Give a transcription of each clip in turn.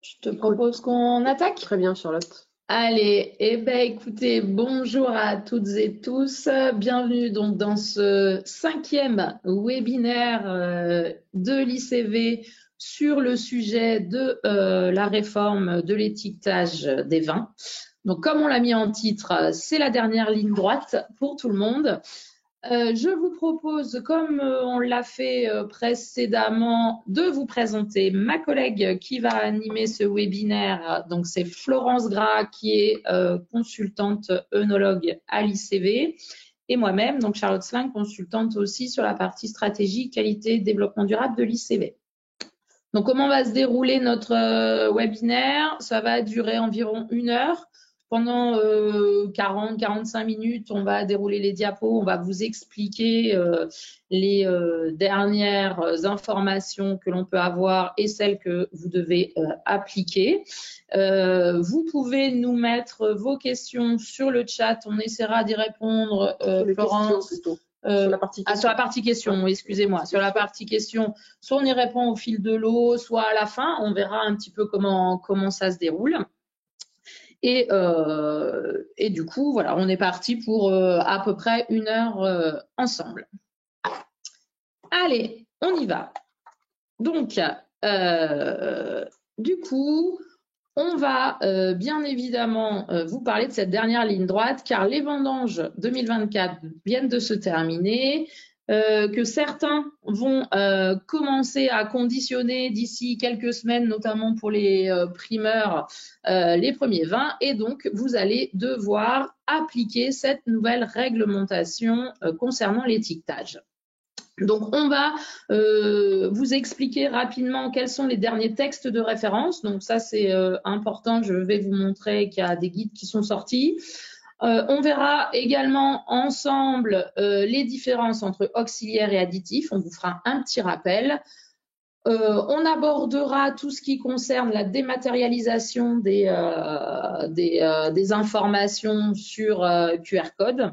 Je te propose qu'on attaque. Très bien, Charlotte. Allez, écoutez, bonjour à toutes et tous. Bienvenue donc dans ce 5e webinaire de l'ICV sur le sujet de la réforme de l'étiquetage des vins. Donc, comme on l'a mis en titre, c'est la dernière ligne droite pour tout le monde. Je vous propose, comme on l'a fait précédemment, de vous présenter ma collègue qui va animer ce webinaire. Donc, c'est Florence Gras, qui est consultante œnologue à l'ICV, et moi-même, donc Charlotte Sling, consultante aussi sur la partie stratégie, qualité, développement durable de l'ICV. Donc, comment va se dérouler notre webinaire? Ça va durer environ 1 heure. Pendant 40-45 minutes, on va dérouler les diapos, on va vous expliquer les dernières informations que l'on peut avoir et celles que vous devez appliquer. Vous pouvez nous mettre vos questions sur le chat, on essaiera d'y répondre, Florence. Sur la partie question. Sur la partie question, excusez-moi. Sur la partie question, soit on y répond au fil de l'eau, soit à la fin. On verra un petit peu comment ça se déroule. Et du coup, voilà, on est parti pour à peu près 1 heure ensemble. Allez, on y va. Donc, du coup, on va bien évidemment vous parler de cette dernière ligne droite, car les vendanges 2024 viennent de se terminer, que certains vont commencer à conditionner d'ici quelques semaines, notamment pour les primeurs, les premiers vins, et donc vous allez devoir appliquer cette nouvelle réglementation concernant l'étiquetage. Donc, on va vous expliquer rapidement quels sont les derniers textes de référence. Donc, ça, c'est important. Je vais vous montrer qu'il y a des guides qui sont sortis. On verra également ensemble les différences entre auxiliaires et additifs. On vous fera un petit rappel. On abordera tout ce qui concerne la dématérialisation des informations sur QR code.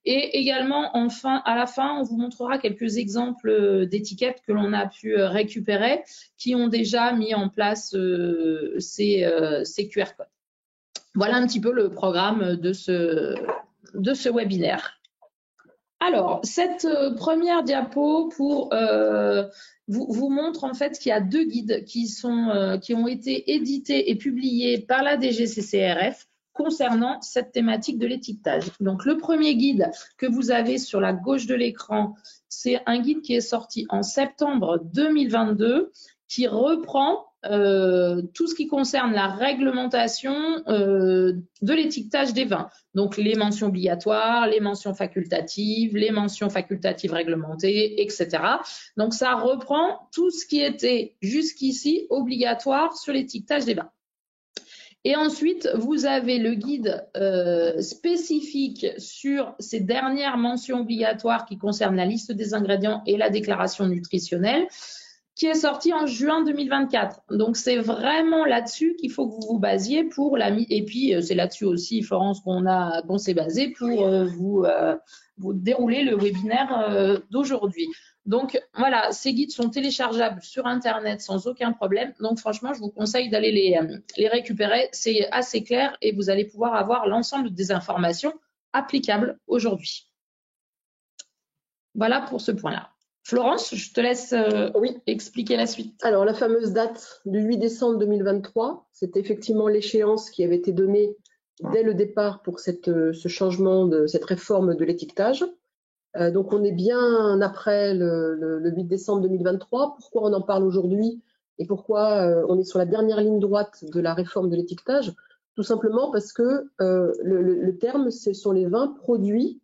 Et également, enfin, à la fin, on vous montrera quelques exemples d'étiquettes que l'on a pu récupérer qui ont déjà mis en place ces QR codes. Voilà un petit peu le programme de ce webinaire. Alors, cette première diapo pour vous montre en fait qu'il y a 2 guides qui ont été édités et publiés par la DGCCRF concernant cette thématique de l'étiquetage. Donc, le premier guide que vous avez sur la gauche de l'écran, c'est un guide qui est sorti en septembre 2022 qui reprend tout ce qui concerne la réglementation de l'étiquetage des vins. Donc, les mentions obligatoires, les mentions facultatives réglementées, etc. Donc, ça reprend tout ce qui était jusqu'ici obligatoire sur l'étiquetage des vins. Et ensuite, vous avez le guide spécifique sur ces dernières mentions obligatoires qui concernent la liste des ingrédients et la déclaration nutritionnelle, qui est sorti en juin 2024. Donc, c'est vraiment là-dessus qu'il faut que vous vous basiez pour la mise. Et puis, c'est là-dessus aussi, Florence, qu'on s'est basé pour vous dérouler le webinaire d'aujourd'hui. Donc, voilà, ces guides sont téléchargeables sur Internet sans aucun problème. Donc, franchement, je vous conseille d'aller les récupérer. C'est assez clair et vous allez pouvoir avoir l'ensemble des informations applicables aujourd'hui. Voilà pour ce point-là. Florence, je te laisse expliquer la suite. Alors, la fameuse date du 8 décembre 2023, c'est effectivement l'échéance qui avait été donnée dès le départ pour ce changement, cette réforme de l'étiquetage. Donc, on est bien après le 8 décembre 2023. Pourquoi on en parle aujourd'hui et pourquoi on est sur la dernière ligne droite de la réforme de l'étiquetage? Tout simplement parce que le terme, ce sont les vins produits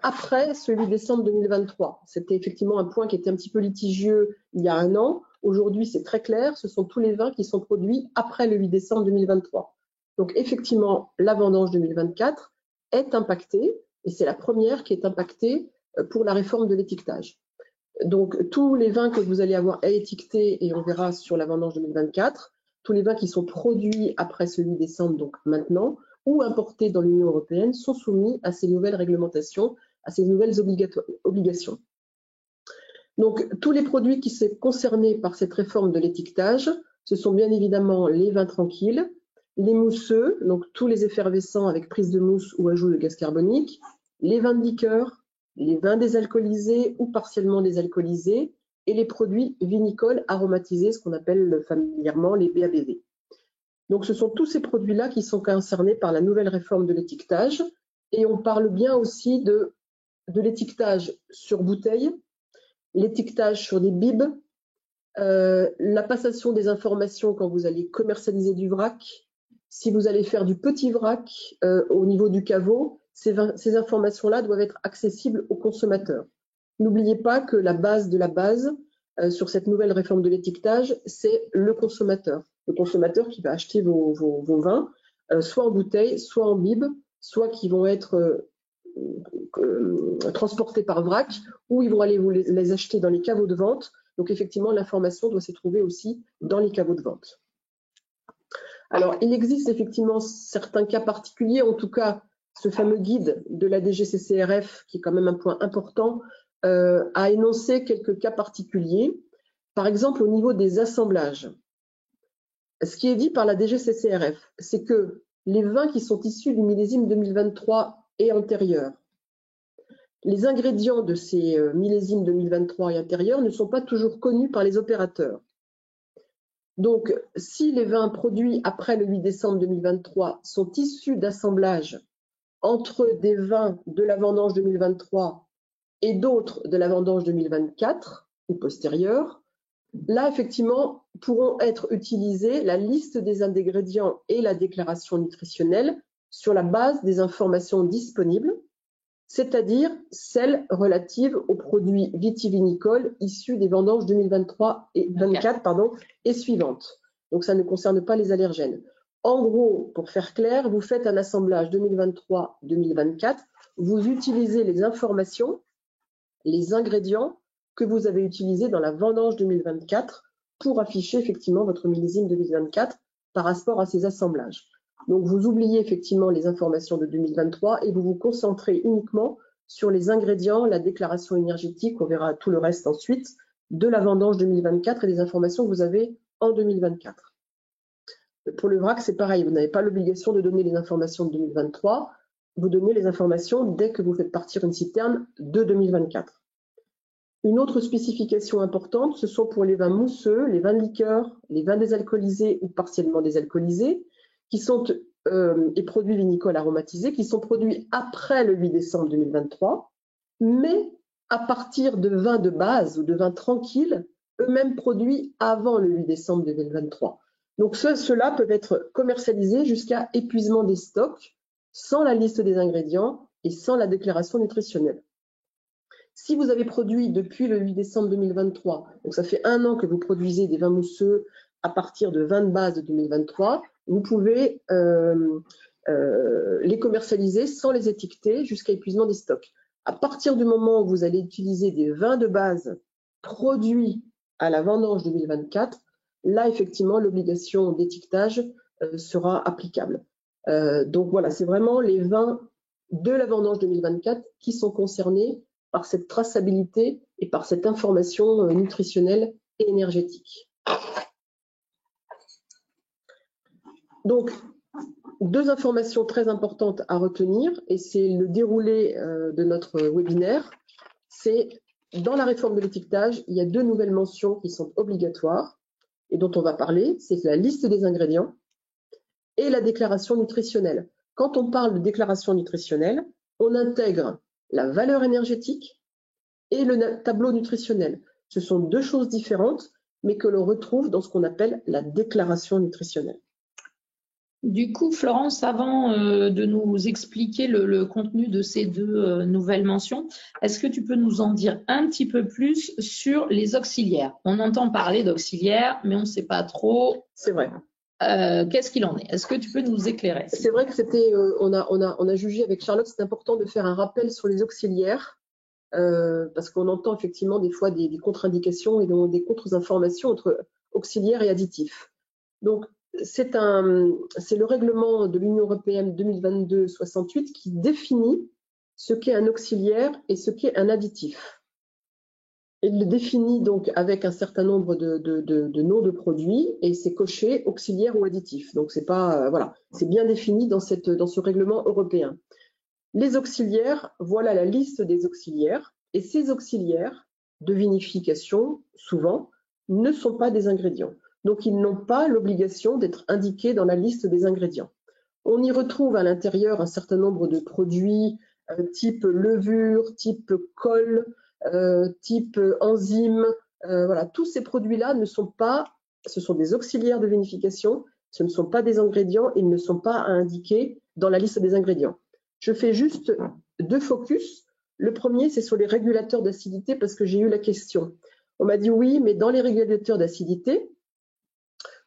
après ce 8 décembre 2023. C'était effectivement un point qui était un petit peu litigieux il y a 1 an. Aujourd'hui, c'est très clair, ce sont tous les vins qui sont produits après le 8 décembre 2023. Donc effectivement, la vendange 2024 est impactée, et c'est la première qui est impactée pour la réforme de l'étiquetage. Donc tous les vins que vous allez avoir à étiqueter, et on verra sur la vendange 2024, tous les vins qui sont produits après ce 8 décembre, donc maintenant, ou importés dans l'Union européenne, sont soumis à ces nouvelles réglementations, à ces nouvelles obligations. Donc, tous les produits qui sont concernés par cette réforme de l'étiquetage ce sont bien évidemment les vins tranquilles, les mousseux, donc tous les effervescents avec prise de mousse ou ajout de gaz carbonique, les vins de liqueur, les vins désalcoolisés ou partiellement désalcoolisés, et les produits vinicoles aromatisés, ce qu'on appelle familièrement les BABV. Donc ce sont tous ces produits-là qui sont concernés par la nouvelle réforme de l'étiquetage, et on parle bien aussi de l'étiquetage sur bouteille, l'étiquetage sur des bibes, la passation des informations quand vous allez commercialiser du vrac, si vous allez faire du petit vrac au niveau du caveau, ces informations-là doivent être accessibles aux consommateurs. N'oubliez pas que la base de la base sur cette nouvelle réforme de l'étiquetage, c'est le consommateur qui va acheter vos vins, soit en bouteille, soit en bibe, soit qui vont être transportés par vrac, ou ils vont aller vous les acheter dans les caveaux de vente. Donc effectivement, l'information doit se trouver aussi dans les caveaux de vente. Alors, il existe effectivement certains cas particuliers, en tout cas, ce fameux guide de la DGCCRF, qui est quand même un point important, a énoncé quelques cas particuliers. Par exemple, au niveau des assemblages. Ce qui est dit par la DGCCRF, c'est que les vins qui sont issus du millésime 2023 et antérieur, les ingrédients de ces millésimes 2023 et antérieurs ne sont pas toujours connus par les opérateurs. Donc, si les vins produits après le 8 décembre 2023 sont issus d'assemblages entre des vins de la vendange 2023 et d'autres de la vendange 2024 ou postérieure, là, effectivement, pourront être utilisés la liste des ingrédients et la déclaration nutritionnelle sur la base des informations disponibles, c'est-à-dire celles relatives aux produits vitivinicoles issus des vendanges 2023 et 2024 et suivantes. Donc, ça ne concerne pas les allergènes. En gros, pour faire clair, vous faites un assemblage 2023-2024, vous utilisez les informations, les ingrédients que vous avez utilisés dans la vendange 2024 pour afficher effectivement votre millésime 2024 par rapport à ces assemblages. Donc, vous oubliez effectivement les informations de 2023 et vous vous concentrez uniquement sur les ingrédients, la déclaration énergétique, on verra tout le reste ensuite, de la vendange 2024 et les informations que vous avez en 2024. Pour le vrac, c'est pareil, vous n'avez pas l'obligation de donner les informations de 2023, vous donnez les informations dès que vous faites partir une citerne de 2024. Une autre spécification importante, ce sont pour les vins mousseux, les vins de liqueur, les vins désalcoolisés ou partiellement désalcoolisés, qui sont et produits vinicoles aromatisés, qui sont produits après le 8 décembre 2023, mais à partir de vins de base ou de vins tranquilles, eux-mêmes produits avant le 8 décembre 2023. Donc ceux-là peuvent être commercialisés jusqu'à épuisement des stocks, sans la liste des ingrédients et sans la déclaration nutritionnelle. Si vous avez produit depuis le 8 décembre 2023, donc ça fait 1 an que vous produisez des vins mousseux à partir de vins de base de 2023, vous pouvez les commercialiser sans les étiqueter jusqu'à épuisement des stocks. À partir du moment où vous allez utiliser des vins de base produits à la vendange 2024, là effectivement l'obligation d'étiquetage sera applicable. Donc voilà, c'est vraiment les vins de la vendange 2024 qui sont concernés par cette traçabilité et par cette information nutritionnelle et énergétique. Donc, 2 informations très importantes à retenir, et c'est le déroulé de notre webinaire. C'est dans la réforme de l'étiquetage, il y a 2 nouvelles mentions qui sont obligatoires et dont on va parler, c'est la liste des ingrédients et la déclaration nutritionnelle. Quand on parle de déclaration nutritionnelle, on intègre la valeur énergétique et le tableau nutritionnel. Ce sont 2 choses différentes, mais que l'on retrouve dans ce qu'on appelle la déclaration nutritionnelle. Du coup, Florence, avant de nous expliquer le contenu de ces 2 nouvelles mentions, est-ce que tu peux nous en dire un petit peu plus sur les auxiliaires? On entend parler d'auxiliaires, mais on ne sait pas trop. C'est vrai. Qu'est-ce qu'il en est? Est-ce que tu peux nous éclairer? C'est vrai que c'était, on a jugé avec Charlotte, c'est important de faire un rappel sur les auxiliaires, parce qu'on entend effectivement des fois des contre-indications et des contre-informations entre auxiliaires et additifs. Donc, c'est le règlement de l'Union européenne 2022-68 qui définit ce qu'est un auxiliaire et ce qu'est un additif. Il le définit donc avec un certain nombre de noms de produits et c'est coché auxiliaire ou additif. Donc c'est pas voilà, c'est bien défini dans ce règlement européen. Les auxiliaires, voilà la liste des auxiliaires et ces auxiliaires de vinification souvent ne sont pas des ingrédients. Donc ils n'ont pas l'obligation d'être indiqués dans la liste des ingrédients. On y retrouve à l'intérieur un certain nombre de produits type levure, type colle, type enzyme. Voilà, tous ces produits-là ne sont pas, ce sont des auxiliaires de vinification, ce ne sont pas des ingrédients, ils ne sont pas à indiquer dans la liste des ingrédients. Je fais juste 2 focus. Le premier, c'est sur les régulateurs d'acidité parce que j'ai eu la question. On m'a dit oui, mais dans les régulateurs d'acidité,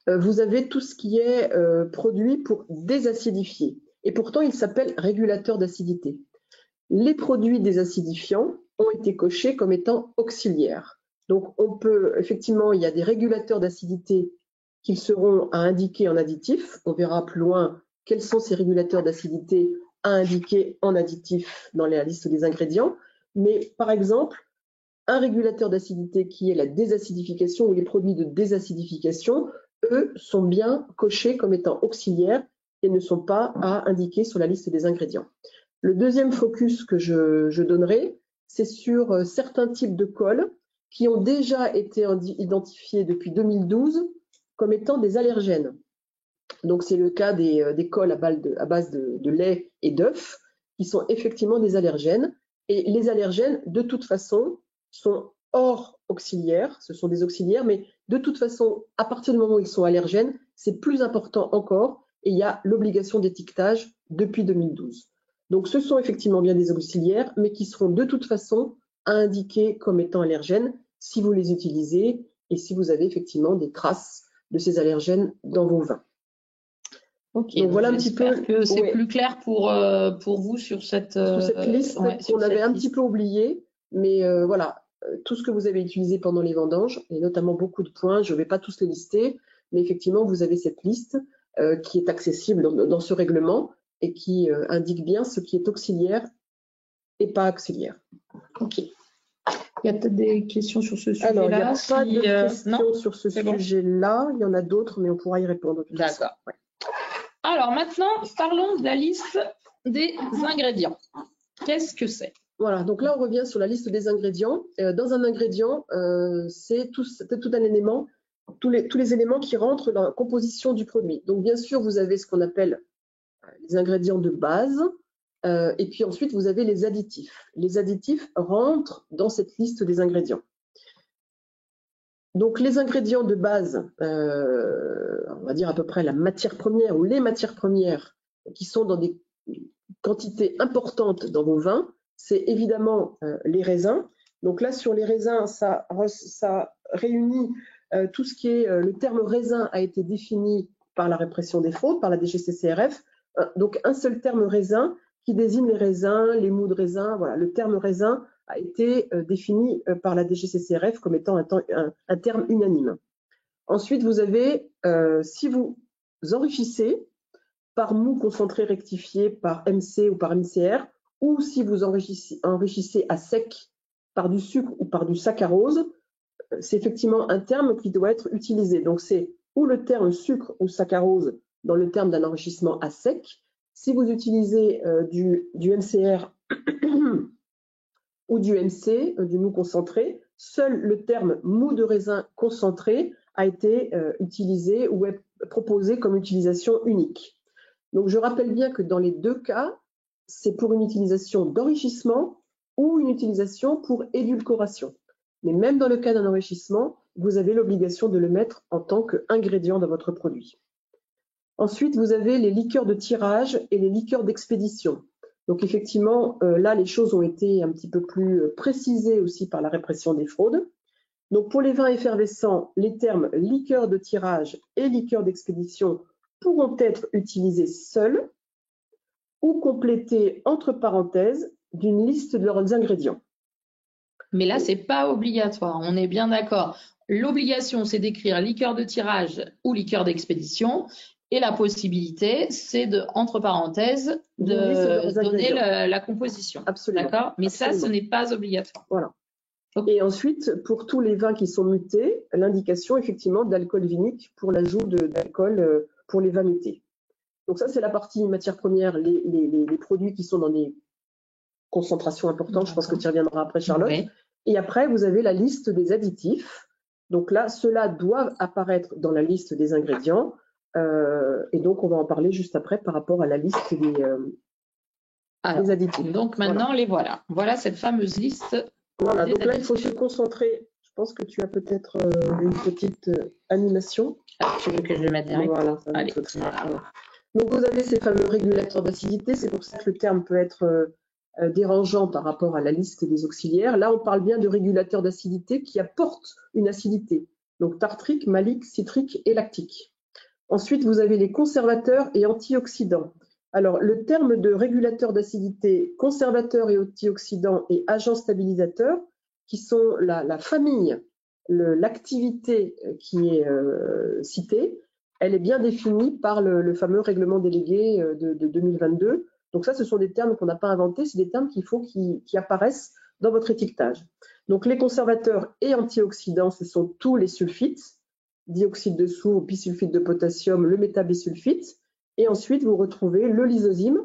vous avez tout ce qui est produit pour désacidifier. Et pourtant, il s'appelle régulateur d'acidité. Les produits désacidifiants ont été cochés comme étant auxiliaires. Donc, on peut, effectivement, il y a des régulateurs d'acidité qui seront à indiquer en additif. On verra plus loin quels sont ces régulateurs d'acidité à indiquer en additif dans la liste des ingrédients. Mais par exemple, un régulateur d'acidité qui est la désacidification ou les produits de désacidification, eux, sont bien cochés comme étant auxiliaires et ne sont pas à indiquer sur la liste des ingrédients. Le deuxième focus que je donnerai, c'est sur certains types de colle qui ont déjà été identifiés depuis 2012 comme étant des allergènes. Donc c'est le cas des colles à base de lait et d'œufs qui sont effectivement des allergènes. Et les allergènes, de toute façon, sont hors auxiliaires, ce sont des auxiliaires, mais de toute façon, à partir du moment où ils sont allergènes, c'est plus important encore et il y a l'obligation d'étiquetage depuis 2012. Donc ce sont effectivement bien des auxiliaires, mais qui seront de toute façon à indiquer comme étant allergènes si vous les utilisez et si vous avez effectivement des traces de ces allergènes dans vos vins. Ok, donc voilà un petit peu que c'est plus clair pour vous sur cette liste qu'on avait un petit peu oubliée, mais voilà, tout ce que vous avez utilisé pendant les vendanges, et notamment beaucoup de points, je ne vais pas tous les lister, mais effectivement, vous avez cette liste qui est accessible dans ce règlement et qui indique bien ce qui est auxiliaire et pas auxiliaire. Ok. Il y a peut-être des questions sur ce sujet-là. Alors, il n'y a pas de questions sur ce sujet-là. Il y en a d'autres, mais on pourra y répondre. D'accord. Ouais. Alors maintenant, parlons de la liste des ingrédients. Qu'est-ce que c'est? Voilà, donc là on revient sur la liste des ingrédients. Dans un ingrédient, c'est tout un élément, tous les éléments qui rentrent dans la composition du produit. Donc bien sûr, vous avez ce qu'on appelle les ingrédients de base, et puis ensuite vous avez les additifs. Les additifs rentrent dans cette liste des ingrédients. Donc les ingrédients de base, on va dire à peu près la matière première ou les matières premières qui sont dans des quantités importantes dans vos vins, c'est évidemment les raisins. Donc là sur les raisins, ça réunit tout ce qui est le terme raisin a été défini par la répression des fraudes, par la DGCCRF. Donc un seul terme raisin qui désigne les raisins, les mous de raisin. Voilà, le terme raisin a été défini par la DGCCRF comme étant un terme unanime. Ensuite, vous avez, si vous enrichissez par mou concentré rectifié par MC ou par MCR, ou si vous enrichissez à sec par du sucre ou par du saccharose, c'est effectivement un terme qui doit être utilisé. Donc c'est ou le terme sucre ou saccharose dans le terme d'un enrichissement à sec. Si vous utilisez du MCR ou du MC, du mou concentré, seul le terme mou de raisin concentré a été utilisé ou est proposé comme utilisation unique. Donc je rappelle bien que dans les deux cas, c'est pour une utilisation d'enrichissement ou une utilisation pour édulcoration. Mais même dans le cas d'un enrichissement, vous avez l'obligation de le mettre en tant qu'ingrédient dans votre produit. Ensuite, vous avez les liqueurs de tirage et les liqueurs d'expédition. Donc effectivement, là, les choses ont été un petit peu plus précisées aussi par la répression des fraudes. Donc pour les vins effervescents, les termes liqueur de tirage et liqueur d'expédition pourront être utilisés seuls ou complétés entre parenthèses d'une liste de leurs ingrédients. Mais là, c'est pas obligatoire, on est bien d'accord. L'obligation, c'est d'écrire liqueur de tirage ou liqueur d'expédition. Et la possibilité, c'est de, entre parenthèses, de donner la composition. Absolument. D'accord ? Mais absolument. Ça, ce n'est pas obligatoire. Voilà. Et ensuite, pour tous les vins qui sont mutés, l'indication effectivement d'alcool vinique pour l'ajout d'alcool pour les vins mutés. Donc ça, c'est la partie matière première, les produits qui sont dans des concentrations importantes. Je pense que tu y reviendras après, Charlotte. Oui. Et après, vous avez la liste des additifs. Donc là, ceux-là doivent apparaître dans la liste des ingrédients. Et donc, on va en parler juste après par rapport à la liste des additifs. Donc maintenant, les voilà. Voilà cette fameuse liste. Voilà, donc là, il faut se concentrer. Je pense que tu as peut-être une petite animation. Ah, tu veux que je le mette direct? Voilà, ça va être très bien. Voilà. Donc, vous avez ces fameux régulateurs d'acidité. C'est pour ça que le terme peut être dérangeant par rapport à la liste des auxiliaires. Là, on parle bien de régulateurs d'acidité qui apportent une acidité. Donc, tartrique, malique, citrique et lactique. Ensuite, vous avez les conservateurs et antioxydants. Alors, le terme de régulateur d'acidité, conservateur et antioxydant et agent stabilisateur, qui sont la famille, l'activité qui est citée, elle est bien définie par le fameux règlement délégué de 2022. Donc ça, ce sont des termes qu'on n'a pas inventés, c'est des termes qu'il faut qui apparaissent dans votre étiquetage. Donc les conservateurs et antioxydants, ce sont tous les sulfites, dioxyde de soufre, bisulfite de potassium, le métabisulfite. Et ensuite, vous retrouvez le lysozyme,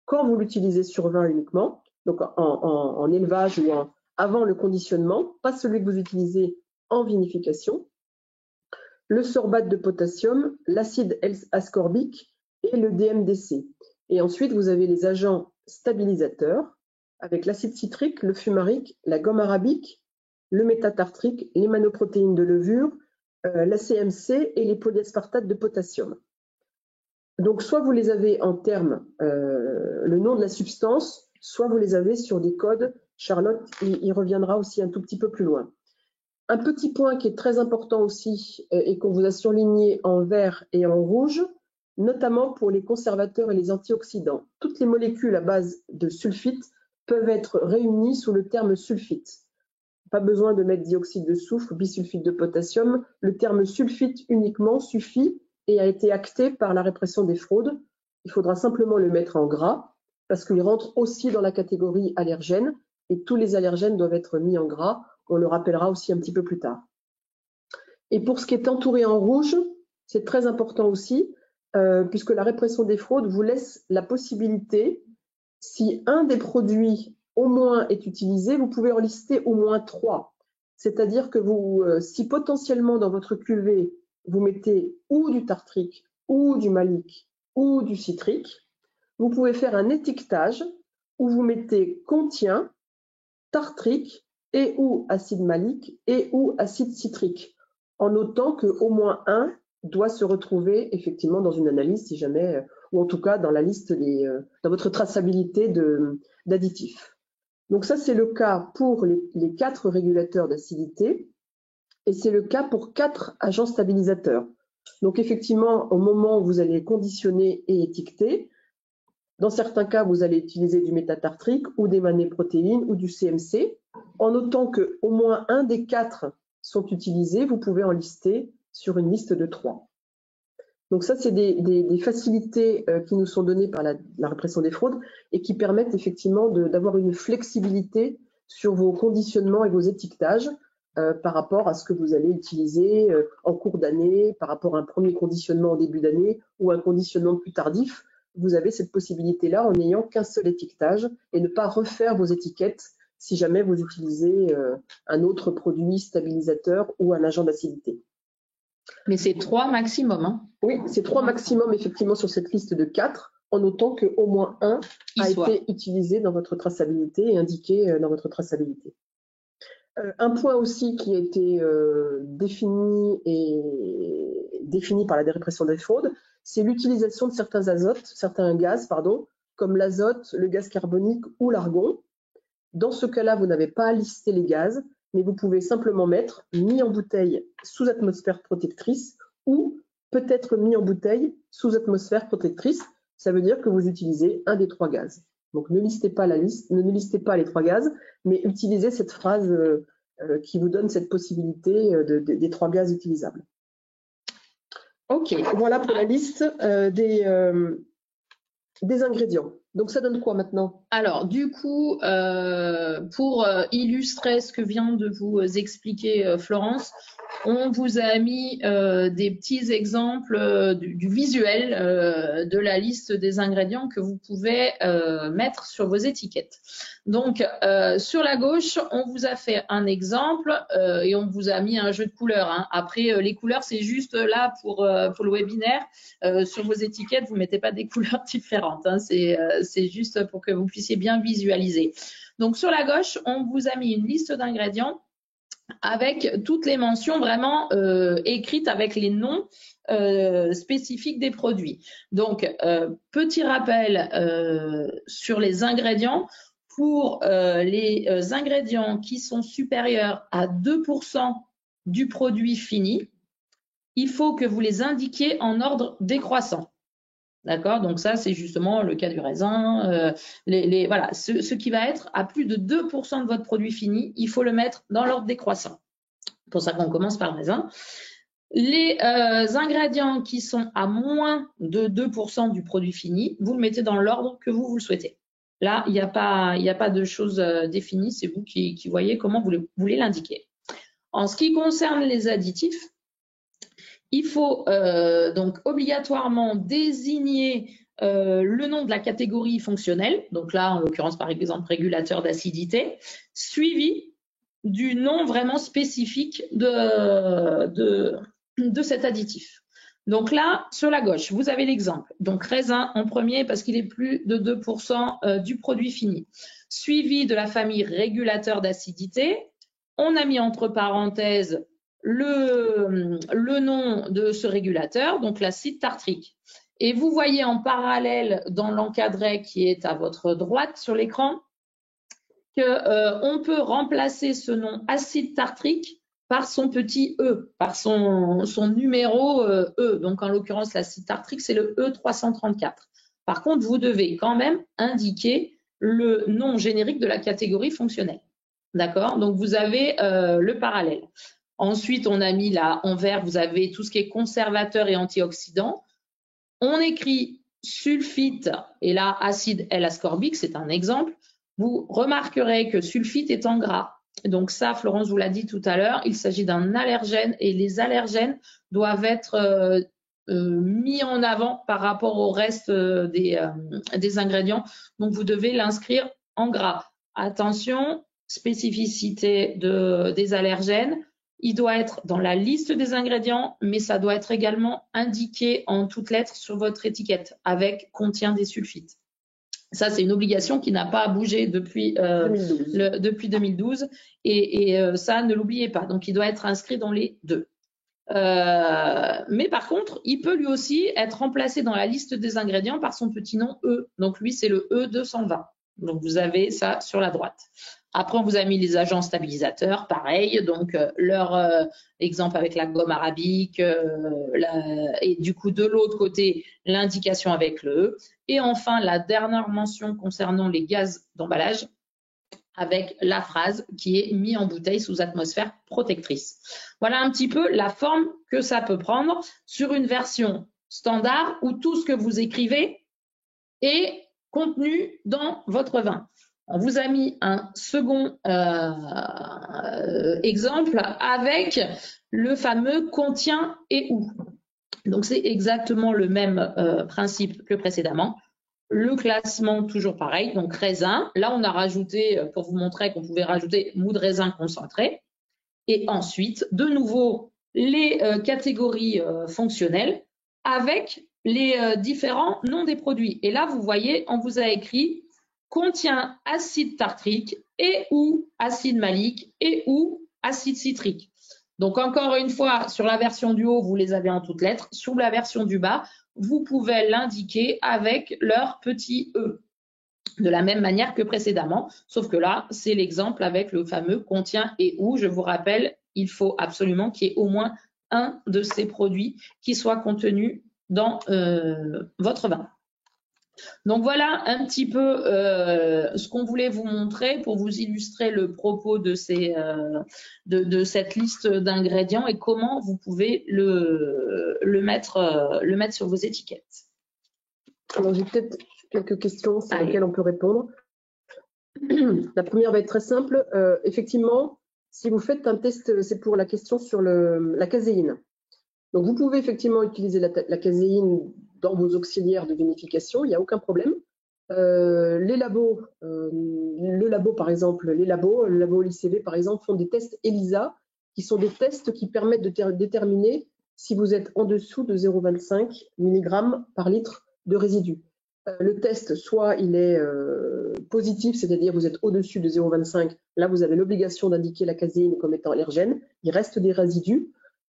quand vous l'utilisez sur vin uniquement, donc en élevage ou avant le conditionnement, pas celui que vous utilisez en vinification, le sorbate de potassium, l'acide ascorbique et le DMDC. Et ensuite, vous avez les agents stabilisateurs avec l'acide citrique, le fumarique, la gomme arabique, le métatartrique, les manoprotéines de levure, la CMC et les polyaspartates de potassium. Donc, soit vous les avez en termes, le nom de la substance, soit vous les avez sur des codes. Charlotte y reviendra aussi un tout petit peu plus loin. Un petit point qui est très important aussi et qu'on vous a surligné en vert et en rouge, notamment pour les conservateurs et les antioxydants. Toutes les molécules à base de sulfite peuvent être réunies sous le terme sulfite. Pas besoin de mettre dioxyde de soufre, bisulfite de potassium. Le terme sulfite uniquement suffit et a été acté par la répression des fraudes. Il faudra simplement le mettre en gras parce qu'il rentre aussi dans la catégorie allergène et tous les allergènes doivent être mis en gras. On le rappellera aussi un petit peu plus tard. Et pour ce qui est entouré en rouge, c'est très important aussi puisque la répression des fraudes vous laisse la possibilité, si un des produits au moins est utilisé, vous pouvez en lister au moins 3. C'est-à-dire que si potentiellement dans votre cuvée, vous mettez ou du tartrique, ou du malique, ou du citrique, vous pouvez faire un étiquetage où vous mettez contient tartrique et ou acide malique et ou acide citrique, en notant qu'au moins un doit se retrouver effectivement dans une analyse si jamais, ou en tout cas dans la liste dans votre traçabilité d'additifs. Donc ça, c'est le cas pour les 4 régulateurs d'acidité et c'est le cas pour 4 agents stabilisateurs. Donc effectivement, au moment où vous allez conditionner et étiqueter, dans certains cas, vous allez utiliser du métatartrique ou des manéprotéines ou du CMC. En notant qu'au moins un des 4 sont utilisés, vous pouvez en lister sur une liste de 3. Donc ça, c'est des facilités qui nous sont données par la répression des fraudes et qui permettent effectivement d'avoir une flexibilité sur vos conditionnements et vos étiquetages par rapport à ce que vous allez utiliser en cours d'année, par rapport à un premier conditionnement en début d'année ou un conditionnement plus tardif. Vous avez cette possibilité-là en n'ayant qu'un seul étiquetage et ne pas refaire vos étiquettes si jamais vous utilisez un autre produit stabilisateur ou un agent d'acidité. Mais c'est 3 maximum. Hein. Oui, c'est 3 maximum effectivement sur cette liste de 4, en notant qu'au moins un a été utilisé dans votre traçabilité et indiqué dans votre traçabilité. Un point aussi qui a été défini par la répression des fraudes, c'est l'utilisation de certains gaz, comme l'azote, le gaz carbonique ou l'argon. Dans ce cas-là, vous n'avez pas à lister les gaz, mais vous pouvez simplement mettre mis en bouteille sous atmosphère protectrice ou peut-être mis en bouteille sous atmosphère protectrice. Ça veut dire que vous utilisez un des 3 gaz. Donc ne listez pas ne listez pas les 3 gaz, mais utilisez cette phrase qui vous donne cette possibilité des 3 gaz utilisables. Ok, voilà pour la liste des ingrédients. Donc ça donne quoi maintenant? Alors, du coup, pour illustrer ce que vient de vous expliquer Florence, on vous a mis des petits exemples du visuel de la liste des ingrédients que vous pouvez mettre sur vos étiquettes. Donc, sur la gauche, on vous a fait un exemple et on vous a mis un jeu de couleurs, hein. Après, les couleurs, c'est juste là pour le webinaire. Sur vos étiquettes, vous ne mettez pas des couleurs différentes, hein. C'est juste pour que vous puissiez bien visualiser. Donc, sur la gauche, on vous a mis une liste d'ingrédients avec toutes les mentions vraiment écrites avec les noms spécifiques des produits. Donc, petit rappel sur les ingrédients. Pour les ingrédients qui sont supérieurs à 2% du produit fini, il faut que vous les indiquiez en ordre décroissant. D'accord? Donc ça, c'est justement le cas du raisin. Voilà, ce qui va être à plus de 2% de votre produit fini, il faut le mettre dans l'ordre décroissant. C'est pour ça qu'on commence par le raisin. Les ingrédients qui sont à moins de 2% du produit fini, vous le mettez dans l'ordre que vous le souhaitez. Là, il n'y a pas de choses définies, c'est vous qui voyez comment vous voulez l'indiquer. En ce qui concerne les additifs, il faut donc obligatoirement désigner le nom de la catégorie fonctionnelle, donc là, en l'occurrence, par exemple, régulateur d'acidité, suivi du nom vraiment spécifique de cet additif. Donc là, sur la gauche, vous avez l'exemple. Donc raisin en premier parce qu'il est plus de 2% du produit fini. Suivi de la famille régulateur d'acidité. On a mis entre parenthèses le nom de ce régulateur, donc l'acide tartrique. Et vous voyez en parallèle dans l'encadré qui est à votre droite sur l'écran qu'on peut remplacer ce nom acide tartrique par son petit E, par son numéro E. Donc, en l'occurrence, l'acide tartrique, c'est le E334. Par contre, vous devez quand même indiquer le nom générique de la catégorie fonctionnelle. D'accord? Donc, vous avez le parallèle. Ensuite, on a mis là en vert, vous avez tout ce qui est conservateur et antioxydant. On écrit sulfite et là, acide L-ascorbique, c'est un exemple. Vous remarquerez que sulfite est en gras. Donc ça, Florence vous l'a dit tout à l'heure, il s'agit d'un allergène et les allergènes doivent être mis en avant par rapport au reste des ingrédients. Donc vous devez l'inscrire en gras. Attention, spécificité des allergènes. Il doit être dans la liste des ingrédients, mais ça doit être également indiqué en toutes lettres sur votre étiquette avec contient des sulfites. Ça, c'est une obligation qui n'a pas bougé depuis 2012 et ça, ne l'oubliez pas. Donc, il doit être inscrit dans les deux. Mais par contre, il peut lui aussi être remplacé dans la liste des ingrédients par son petit nom E. Donc, lui, c'est le E220. Donc, vous avez ça sur la droite. Après, on vous a mis les agents stabilisateurs, pareil. Donc, leur exemple avec la gomme arabique et du coup, de l'autre côté, l'indication avec le E. Et enfin, la dernière mention concernant les gaz d'emballage avec la phrase qui est mis en bouteille sous atmosphère protectrice. Voilà un petit peu la forme que ça peut prendre sur une version standard où tout ce que vous écrivez est contenu dans votre vin. On vous a mis un second exemple avec le fameux contient et où. Donc, c'est exactement le même principe que précédemment. Le classement, toujours pareil, donc raisin. Là, on a rajouté, pour vous montrer qu'on pouvait rajouter mou de raisin concentré. Et ensuite, de nouveau, les catégories fonctionnelles avec les différents noms des produits. Et là, vous voyez, on vous a écrit contient acide tartrique et ou acide malique et ou acide citrique. Donc, encore une fois, sur la version du haut, vous les avez en toutes lettres. Sur la version du bas, vous pouvez l'indiquer avec leur petit E, de la même manière que précédemment, sauf que là, c'est l'exemple avec le fameux contient et où. Je vous rappelle, il faut absolument qu'il y ait au moins un de ces produits qui soit contenu dans votre vin. Donc voilà un petit peu ce qu'on voulait vous montrer pour vous illustrer le propos de cette liste d'ingrédients et comment vous pouvez le mettre sur vos étiquettes. Alors j'ai peut-être quelques questions sur lesquelles on peut répondre. La première va être très simple. Effectivement, si vous faites un test, c'est pour la question sur la caséine. Donc, vous pouvez effectivement utiliser la caséine dans vos auxiliaires de vinification, il n'y a aucun problème. Les labos, le labo l'ICV par exemple, font des tests ELISA, qui sont des tests qui permettent de déterminer si vous êtes en dessous de 0,25 mg par litre de résidus. Le test, soit il est positif, c'est-à-dire vous êtes au-dessus de 0,25, là vous avez l'obligation d'indiquer la caséine comme étant allergène, il reste des résidus.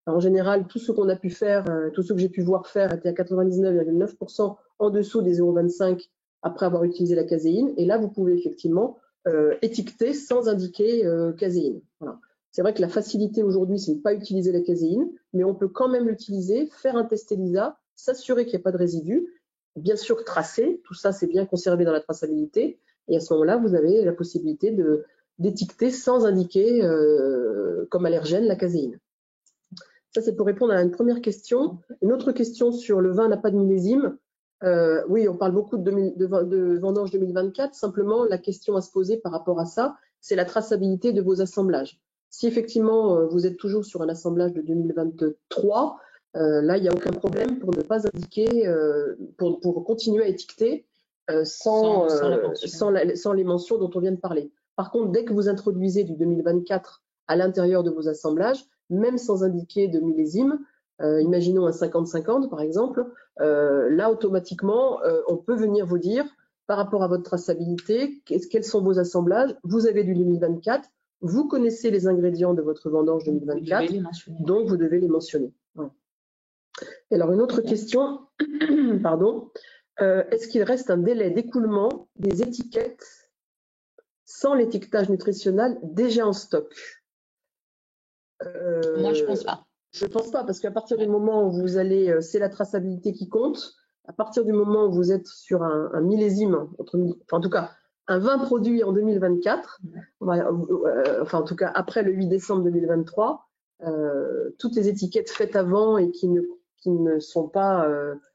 En général, tout ce qu'on a pu faire, tout ce que j'ai pu voir faire était à 99,9% en dessous des 0,25 après avoir utilisé la caséine. Et là, vous pouvez effectivement étiqueter sans indiquer caséine. Voilà. C'est vrai que la facilité aujourd'hui, c'est de ne pas utiliser la caséine, mais on peut quand même l'utiliser, faire un test ELISA, s'assurer qu'il n'y a pas de résidus, bien sûr tracer, tout ça c'est bien conservé dans la traçabilité, et à ce moment-là, vous avez la possibilité d'étiqueter sans indiquer comme allergène la caséine. Ça, c'est pour répondre à une première question. Une autre question sur le vin n'a pas de millésime. Oui, on parle beaucoup de vendange 2024. Simplement, la question à se poser par rapport à ça, c'est la traçabilité de vos assemblages. Si effectivement, vous êtes toujours sur un assemblage de 2023, là, il n'y a aucun problème pour ne pas indiquer, pour continuer à étiqueter sans les mentions dont on vient de parler. Par contre, dès que vous introduisez du 2024 à l'intérieur de vos assemblages, même sans indiquer de millésime, imaginons un 50-50 par exemple, là automatiquement on peut venir vous dire par rapport à votre traçabilité, quels sont vos assemblages, vous avez du 2024, vous connaissez les ingrédients de votre vendange 2024, donc vous devez les mentionner. Ouais. Et alors une autre question, pardon, est-ce qu'il reste un délai d'écoulement des étiquettes sans l'étiquetage nutritionnel déjà en stock? Moi, je pense pas. Je pense pas, parce qu'à partir du moment où vous allez, c'est la traçabilité qui compte. À partir du moment où vous êtes sur un millésime, en tout cas, un vin produit en 2024, enfin en tout cas après le 8 décembre 2023, toutes les étiquettes faites avant et qui ne sont pas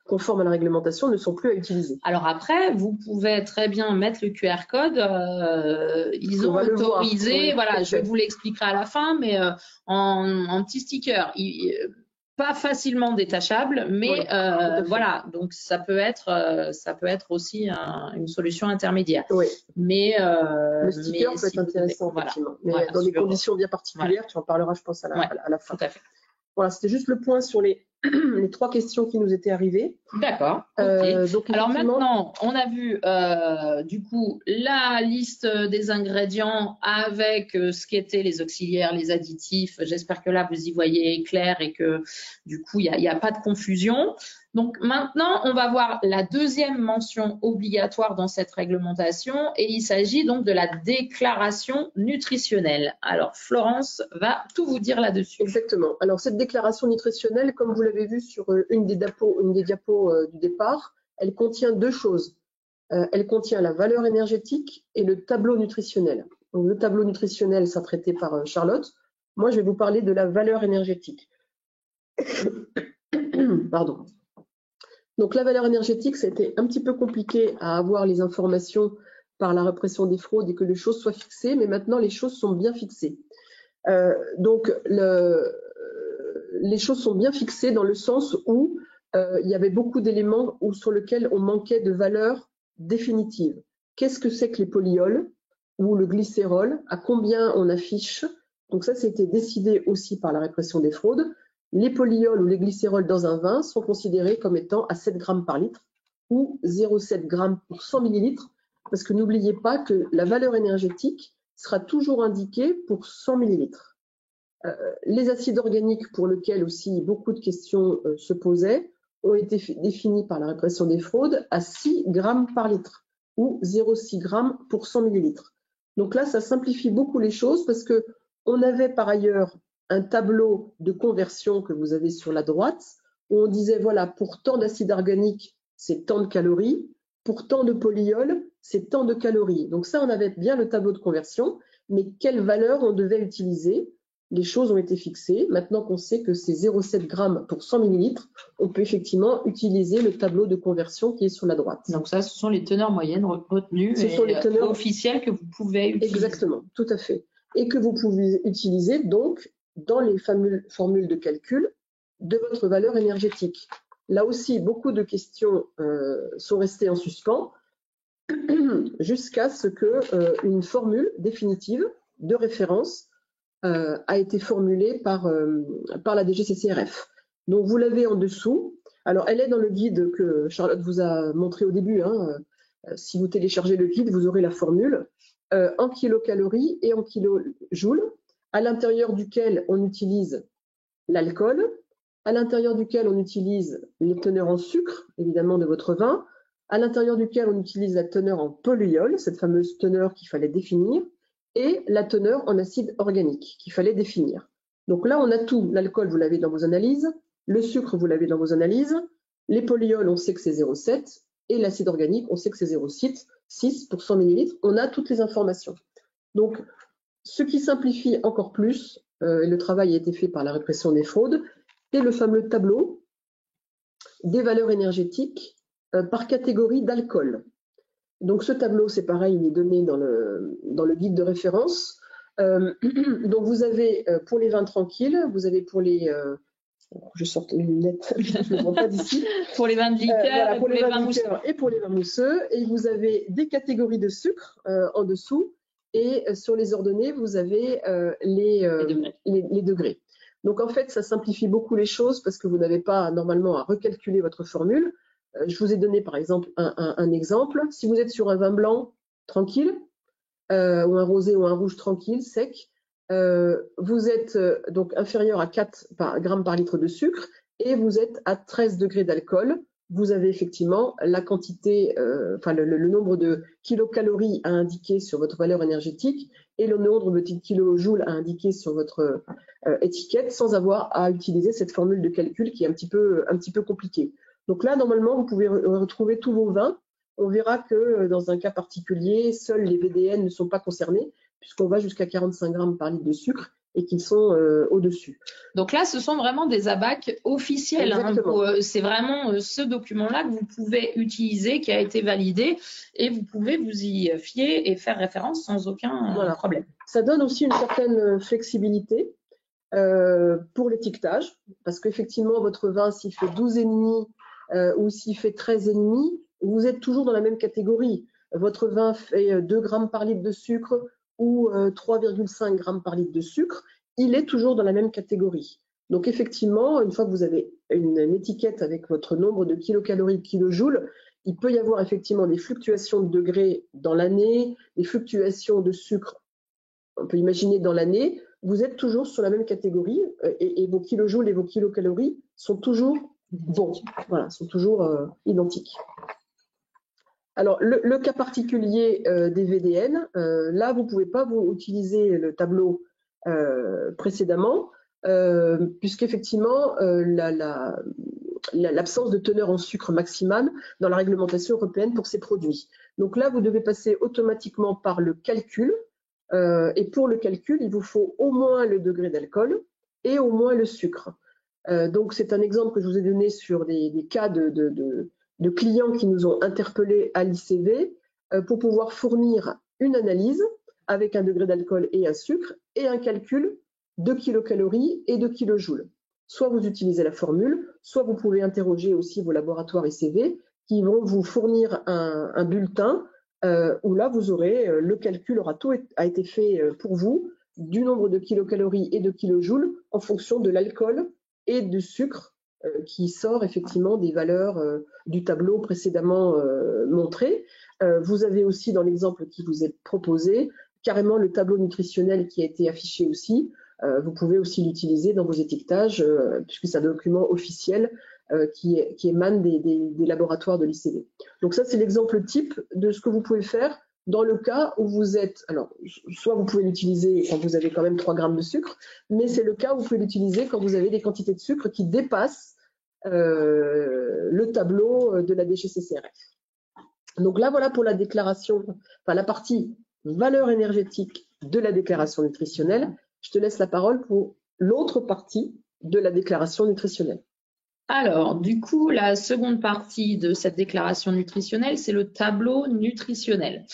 conformes à la réglementation ne sont plus à utiliser. Alors après, vous pouvez très bien mettre le QR code. Ils ont autorisé, voilà, je vous l'expliquerai à la fin, mais en petit sticker. Pas facilement détachable, mais voilà, donc ça peut être aussi une solution intermédiaire. Oui. Mais le sticker peut être intéressant, effectivement. Mais dans des conditions bien particulières, tu en parleras, je pense, à la fin. Tout à fait. Voilà, c'était juste le point sur les 3 questions qui nous étaient arrivées. D'accord. Okay. Alors maintenant, on a vu du coup la liste des ingrédients avec ce qu'étaient les auxiliaires, les additifs. J'espère que là, vous y voyez clair et que du coup, il n'y a pas de confusion. Donc maintenant, on va voir la deuxième mention obligatoire dans cette réglementation et il s'agit donc de la déclaration nutritionnelle. Alors Florence va tout vous dire là-dessus. Exactement. Alors cette déclaration nutritionnelle, comme vous l'avez vu sur une des diapos du départ, elle contient 2 choses. Elle contient la valeur énergétique et le tableau nutritionnel. Donc, le tableau nutritionnel sera traité par Charlotte. Moi, je vais vous parler de la valeur énergétique. Pardon. Donc la valeur énergétique, c'était un petit peu compliqué à avoir les informations par la répression des fraudes et que les choses soient fixées, mais maintenant les choses sont bien fixées. Donc les choses sont bien fixées dans le sens où il y avait beaucoup d'éléments sur lesquels on manquait de valeur définitive. Qu'est-ce que c'est que les polyols ou le glycérol? À combien on affiche? Donc ça, c'était décidé aussi par la répression des fraudes. Les polyols ou les glycérols dans un vin sont considérés comme étant à 7 grammes par litre ou 0,7 grammes pour 100 millilitres, parce que n'oubliez pas que la valeur énergétique sera toujours indiquée pour 100 millilitres. Les acides organiques, pour lesquels aussi beaucoup de questions se posaient, ont été définis par la répression des fraudes à 6 grammes par litre ou 0,6 grammes pour 100 millilitres. Donc là, ça simplifie beaucoup les choses parce qu'on avait par ailleurs un tableau de conversion que vous avez sur la droite où on disait, voilà, pour tant d'acide organique, c'est tant de calories, pour tant de polyols, c'est tant de calories. Donc ça, on avait bien le tableau de conversion, mais quelle valeur on devait utiliser? les choses ont été fixées. Maintenant qu'on sait que c'est 0,7 grammes pour 100 millilitres, on peut effectivement utiliser le tableau de conversion qui est sur la droite. Donc ça, ce sont les teneurs moyennes retenues Ce sont les teneurs officielles que vous pouvez utiliser. Exactement, tout à fait. Et que vous pouvez utiliser donc dans les formules de calcul de votre valeur énergétique. Là aussi, beaucoup de questions sont restées en suspens jusqu'à ce qu'une formule définitive de référence a été formulée par la DGCCRF. Donc, vous l'avez en dessous. Alors, elle est dans le guide que Charlotte vous a montré au début. Si vous téléchargez le guide, vous aurez la formule en kilocalories et en kilojoules, à l'intérieur duquel on utilise l'alcool, à l'intérieur duquel on utilise les teneurs en sucre, évidemment, de votre vin, à l'intérieur duquel on utilise la teneur en polyol, cette fameuse teneur qu'il fallait définir, et la teneur en acide organique qu'il fallait définir. Donc là, on a tout. L'alcool, vous l'avez dans vos analyses, le sucre, vous l'avez dans vos analyses, les polyols, on sait que c'est 0,7, et l'acide organique, on sait que c'est 0,6 pour 100 millilitres. On a toutes les informations. Donc, ce qui simplifie encore plus, et le travail a été fait par la répression des fraudes, c'est le fameux tableau des valeurs énergétiques par catégorie d'alcool. Donc ce tableau, c'est pareil, il est donné dans le guide de référence. Donc vous avez pour les vins tranquilles, vous avez pour les... je sors les lunettes, je ne vois pas d'ici. Pour les vins de liqueur, voilà, pour les vins de liqueur et pour les vins mousseux. Et vous avez des catégories de sucre en dessous. Et sur les ordonnées, vous avez les degrés. Donc en fait, ça simplifie beaucoup les choses parce que vous n'avez pas normalement à recalculer votre formule. Je vous ai donné par exemple un exemple. Si vous êtes sur un vin blanc tranquille, ou un rosé ou un rouge tranquille, sec, vous êtes donc inférieur à 4 grammes par litre de sucre et vous êtes à 13 degrés d'alcool. Vous avez effectivement la quantité, le nombre de kilocalories à indiquer sur votre valeur énergétique et le nombre de kilojoules à indiquer sur votre étiquette sans avoir à utiliser cette formule de calcul qui est un petit peu compliquée. Donc là, normalement, vous pouvez retrouver tous vos vins. On verra que dans un cas particulier, seuls les VDN ne sont pas concernés puisqu'on va jusqu'à 45 grammes par litre de sucre et qu'ils sont au-dessus. Donc là, ce sont vraiment des ABAC officiels. C'est vraiment ce document-là que vous pouvez utiliser, qui a été validé, et vous pouvez vous y fier et faire référence sans aucun problème. Ça donne aussi une certaine flexibilité pour l'étiquetage, parce qu'effectivement, votre vin, s'il fait 12,5 ou s'il fait 13,5, vous êtes toujours dans la même catégorie. Votre vin fait 2 grammes par litre de sucre ou 3,5 grammes par litre de sucre, il est toujours dans la même catégorie. Donc effectivement, une fois que vous avez une étiquette avec votre nombre de kilocalories, de kilojoules, il peut y avoir effectivement des fluctuations de degrés dans l'année, des fluctuations de sucre, on peut imaginer dans l'année. Vous êtes toujours sur la même catégorie et vos kilojoules et vos kilocalories sont toujours bons, voilà, sont toujours identiques. Alors, le cas particulier des VDN, là, vous ne pouvez pas vous utiliser le tableau précédemment, puisqu'effectivement, l'absence de teneur en sucre maximale dans la réglementation européenne pour ces produits. Donc là, vous devez passer automatiquement par le calcul, et pour le calcul, il vous faut au moins le degré d'alcool et au moins le sucre. Donc, c'est un exemple que je vous ai donné sur des cas de clients qui nous ont interpellés à l'ICV pour pouvoir fournir une analyse avec un degré d'alcool et un sucre et un calcul de kilocalories et de kilojoules. Soit vous utilisez la formule, soit vous pouvez interroger aussi vos laboratoires ICV qui vont vous fournir un bulletin où là vous aurez le calcul tout a été fait pour vous du nombre de kilocalories et de kilojoules en fonction de l'alcool et du sucre qui sort effectivement des valeurs du tableau précédemment montré. Vous avez aussi dans l'exemple qui vous est proposé carrément le tableau nutritionnel qui a été affiché aussi. Vous pouvez aussi l'utiliser dans vos étiquetages puisque c'est un document officiel qui émane des laboratoires de l'ICV. Donc ça, c'est l'exemple type de ce que vous pouvez faire dans le cas où vous êtes, alors soit vous pouvez l'utiliser quand vous avez quand même 3 grammes de sucre, mais c'est le cas où vous pouvez l'utiliser quand vous avez des quantités de sucre qui dépassent le tableau de la DGCCRF. Donc là, voilà pour la déclaration, enfin la partie valeur énergétique de la déclaration nutritionnelle. je te laisse la parole pour l'autre partie de la déclaration nutritionnelle. Alors, du coup, la seconde partie de cette déclaration nutritionnelle, c'est le tableau nutritionnel.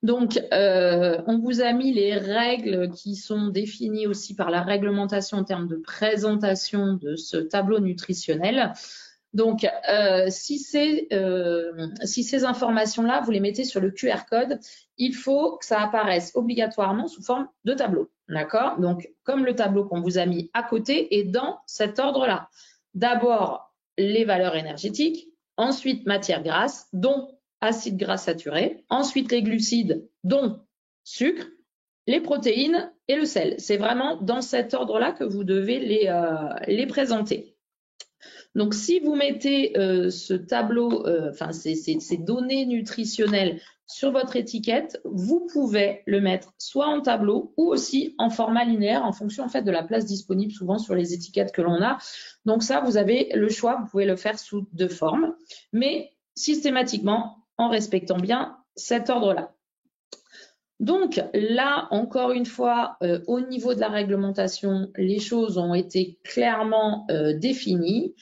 Donc, on vous a mis les règles qui sont définies aussi par la réglementation en termes de présentation de ce tableau nutritionnel. Donc, si ces informations-là, vous les mettez sur le QR code, il faut que ça apparaisse obligatoirement sous forme de tableau. D'accord? Donc, comme le tableau qu'on vous a mis à côté et dans cet ordre-là. D'abord, les valeurs énergétiques, ensuite matières grasses, dont acides gras saturés, ensuite les glucides, dont sucre, les protéines et le sel. C'est vraiment dans cet ordre-là que vous devez les présenter. Donc, si vous mettez ce tableau, ces données nutritionnelles sur votre étiquette, vous pouvez le mettre soit en tableau ou aussi en format linéaire en fonction en fait de la place disponible souvent sur les étiquettes que l'on a. Donc ça, vous avez le choix, vous pouvez le faire sous deux formes, mais systématiquement en respectant bien cet ordre-là. Donc là, encore une fois, au niveau de la réglementation, les choses ont été clairement définies.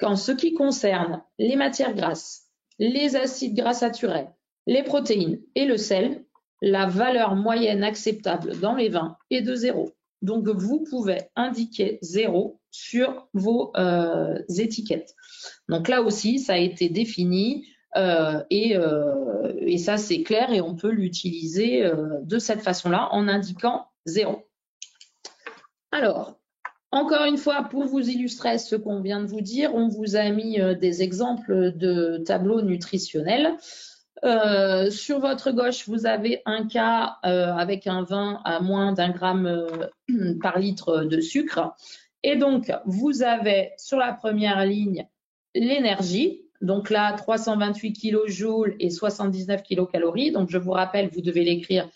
En ce qui concerne les matières grasses, les acides gras saturés, les protéines et le sel, la valeur moyenne acceptable dans les vins est de 0. Donc, vous pouvez indiquer 0 sur vos étiquettes. Donc là aussi, ça a été défini et ça, c'est clair et on peut l'utiliser de cette façon-là en indiquant 0. Alors, encore une fois, pour vous illustrer ce qu'on vient de vous dire, on vous a mis des exemples de tableaux nutritionnels. Sur votre gauche, vous avez un cas avec un vin à moins d'1 gramme par litre de sucre. Et donc, vous avez sur la première ligne l'énergie. Donc là, 328 kJ et 79 kcal. Donc, je vous rappelle, vous devez l'écrire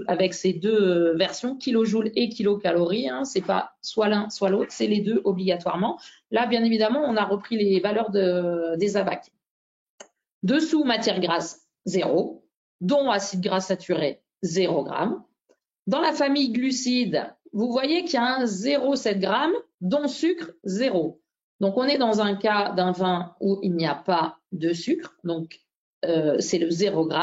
avec ces deux versions, kilojoules et kilocalories, hein, c'est pas soit l'un soit l'autre, c'est les deux obligatoirement. Là, bien évidemment, on a repris les valeurs des ABAC. Dessous, matière grasse, 0, dont acide gras saturé, 0 g. Dans la famille glucides, vous voyez qu'il y a un 0,7 g, dont sucre, 0. Donc, on est dans un cas d'un vin où il n'y a pas de sucre, donc c'est le 0 g.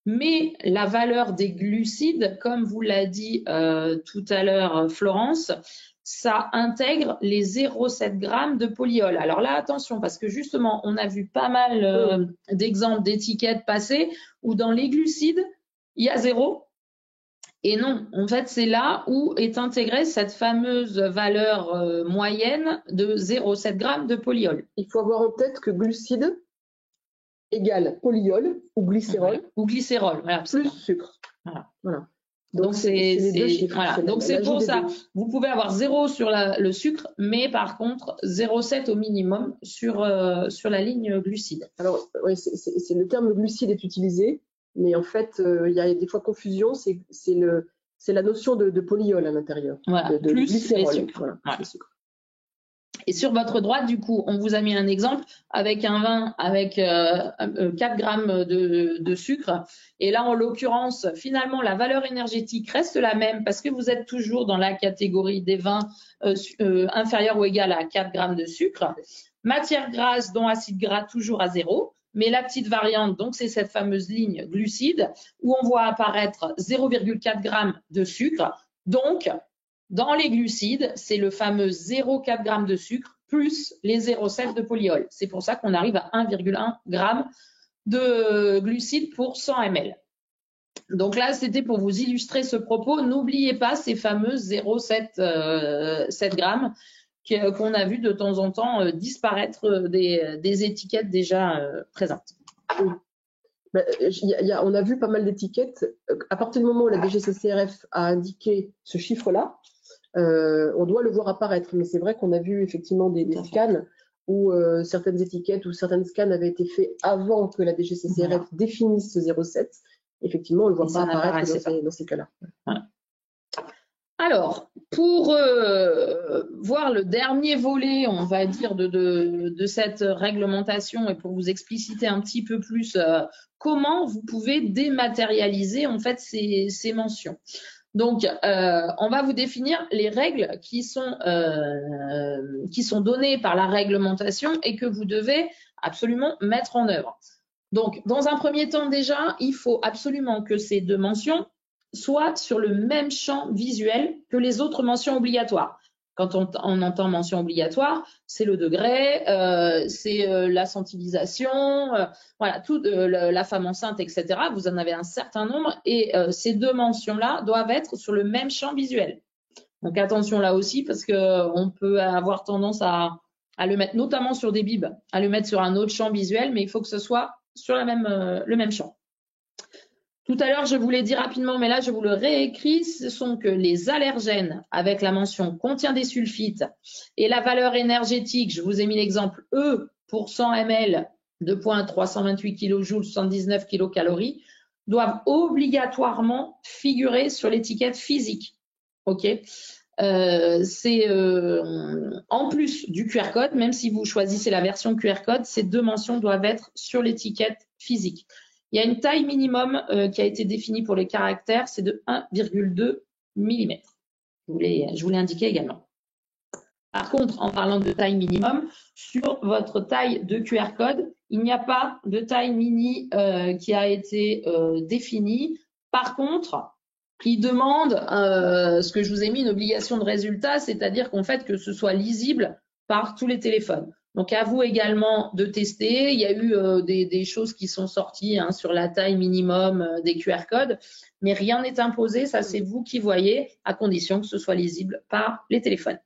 Mais la valeur des glucides, comme vous l'a dit tout à l'heure Florence, ça intègre les 0,7 g de polyol. Alors là, attention, parce que justement, on a vu pas mal d'exemples d'étiquettes passer où dans les glucides, il y a 0. Et non, en fait, c'est là où est intégrée cette fameuse valeur moyenne de 0,7 g de polyol. Il faut avoir en tête que glucides égale polyol ou glycérol. Ou glycérol, voilà. Plus sucre. Voilà. Donc, c'est les deux chiffres. Voilà. Donc, c'est pour ça. Vous pouvez avoir 0 sur le sucre, mais par contre, 0,7 au minimum sur la ligne glucide. Alors, oui, c'est le terme glucide est utilisé, mais en fait, il y a des fois confusion. C'est la notion de polyol à l'intérieur. Voilà, de plus glycérol. les sucres. Voilà, voilà. les sucres. Et sur votre droite, du coup, on vous a mis un exemple avec un vin avec 4 grammes de sucre. Et là, en l'occurrence, finalement, la valeur énergétique reste la même parce que vous êtes toujours dans la catégorie des vins inférieurs ou égal à 4 grammes de sucre. Matière grasse, dont acide gras, toujours à 0. Mais la petite variante, donc, c'est cette fameuse ligne glucide où on voit apparaître 0,4 grammes de sucre. Donc, dans les glucides, c'est le fameux 0,4 g de sucre plus les 0,7 de polyol. C'est pour ça qu'on arrive à 1,1 g de glucides pour 100 ml. Donc là, c'était pour vous illustrer ce propos. N'oubliez pas ces fameux 0,7 g qu'on a vu de temps en temps disparaître des étiquettes déjà présentes. Oui. On a vu pas mal d'étiquettes. À partir du moment où la DGCCRF a indiqué ce chiffre-là, on doit le voir apparaître. Mais c'est vrai qu'on a vu effectivement des scans où certaines étiquettes ou certains scans avaient été faits avant que la DGCCRF définisse ce 0,7. Effectivement, on ne le voit pas apparaître dans ces cas-là. Voilà. Alors, pour voir le dernier volet, on va dire, de cette réglementation et pour vous expliciter un petit peu plus comment vous pouvez dématérialiser en fait ces mentions. Donc, on va vous définir les règles qui sont données par la réglementation et que vous devez absolument mettre en œuvre. Donc, dans un premier temps déjà, il faut absolument que ces deux mentions soient sur le même champ visuel que les autres mentions obligatoires. Quand on entend mention obligatoire, c'est le degré, c'est la centillisation, voilà, la femme enceinte, etc. Vous en avez un certain nombre et ces deux mentions-là doivent être sur le même champ visuel. Donc attention là aussi parce qu'on peut avoir tendance à le mettre, notamment sur des bibs, à le mettre sur un autre champ visuel, mais il faut que ce soit sur le même champ. Tout à l'heure, je vous l'ai dit rapidement, mais là, je vous le réécris, ce sont que les allergènes avec la mention contient des sulfites et la valeur énergétique, je vous ai mis l'exemple E pour 100 ml de points 328 kJ, 79 kcal, doivent obligatoirement figurer sur l'étiquette physique. OK ? C'est en plus du QR code, même si vous choisissez la version QR code, ces deux mentions doivent être sur l'étiquette physique. Il y a une taille minimum qui a été définie pour les caractères, c'est de 1,2 mm. Je vous l'ai indiqué également. Par contre, en parlant de taille minimum, sur votre taille de QR code, il n'y a pas de taille mini qui a été définie. Par contre, il demande ce que je vous ai mis, une obligation de résultat, c'est-à-dire qu'en fait que ce soit lisible par tous les téléphones. Donc à vous également de tester. Il y a eu des choses qui sont sorties sur la taille minimum des QR codes, mais rien n'est imposé, ça c'est vous qui voyez, à condition que ce soit lisible par les téléphones.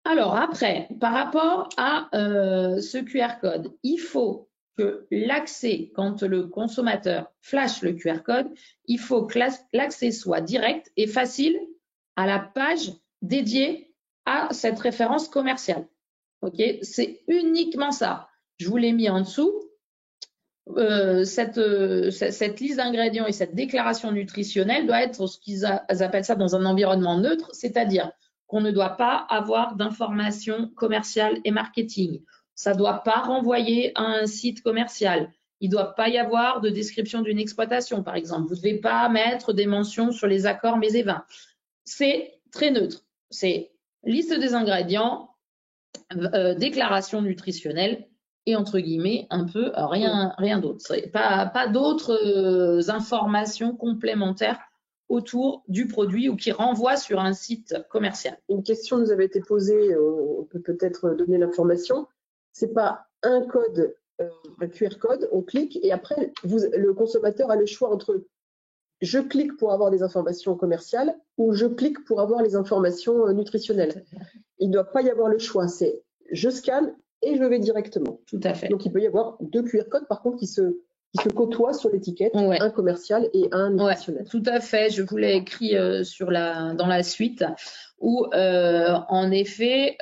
Alors après, par rapport à ce QR code, il faut que l'accès, quand le consommateur flash le QR code, il faut que l'accès soit direct et facile à la page dédiée à cette référence commerciale. Ok, c'est uniquement ça. Je vous l'ai mis en dessous. Cette liste d'ingrédients et cette déclaration nutritionnelle doit être ce qu'ils appellent ça dans un environnement neutre, c'est-à-dire qu'on ne doit pas avoir d'informations commerciales et marketing. Ça ne doit pas renvoyer à un site commercial. Il ne doit pas y avoir de description d'une exploitation, par exemple. Vous ne devez pas mettre des mentions sur les accords mets et vins. C'est très neutre. C'est liste des ingrédients, déclaration nutritionnelle et entre guillemets un peu rien d'autre. Pas d'autres informations complémentaires autour du produit ou qui renvoient sur un site commercial. Une question nous avait été posée, on peut peut-être donner l'information. C'est pas un code, un QR code, on clique et après le consommateur a le choix entre je clique pour avoir des informations commerciales ou je clique pour avoir les informations nutritionnelles. Il ne doit pas y avoir le choix, c'est je scanne et je vais directement. Tout à fait. Donc il peut y avoir deux QR codes par contre qui se côtoient sur l'étiquette, ouais. Un commercial et un nutritionnel. Ouais, tout à fait, je vous l'ai écrit dans la suite où en effet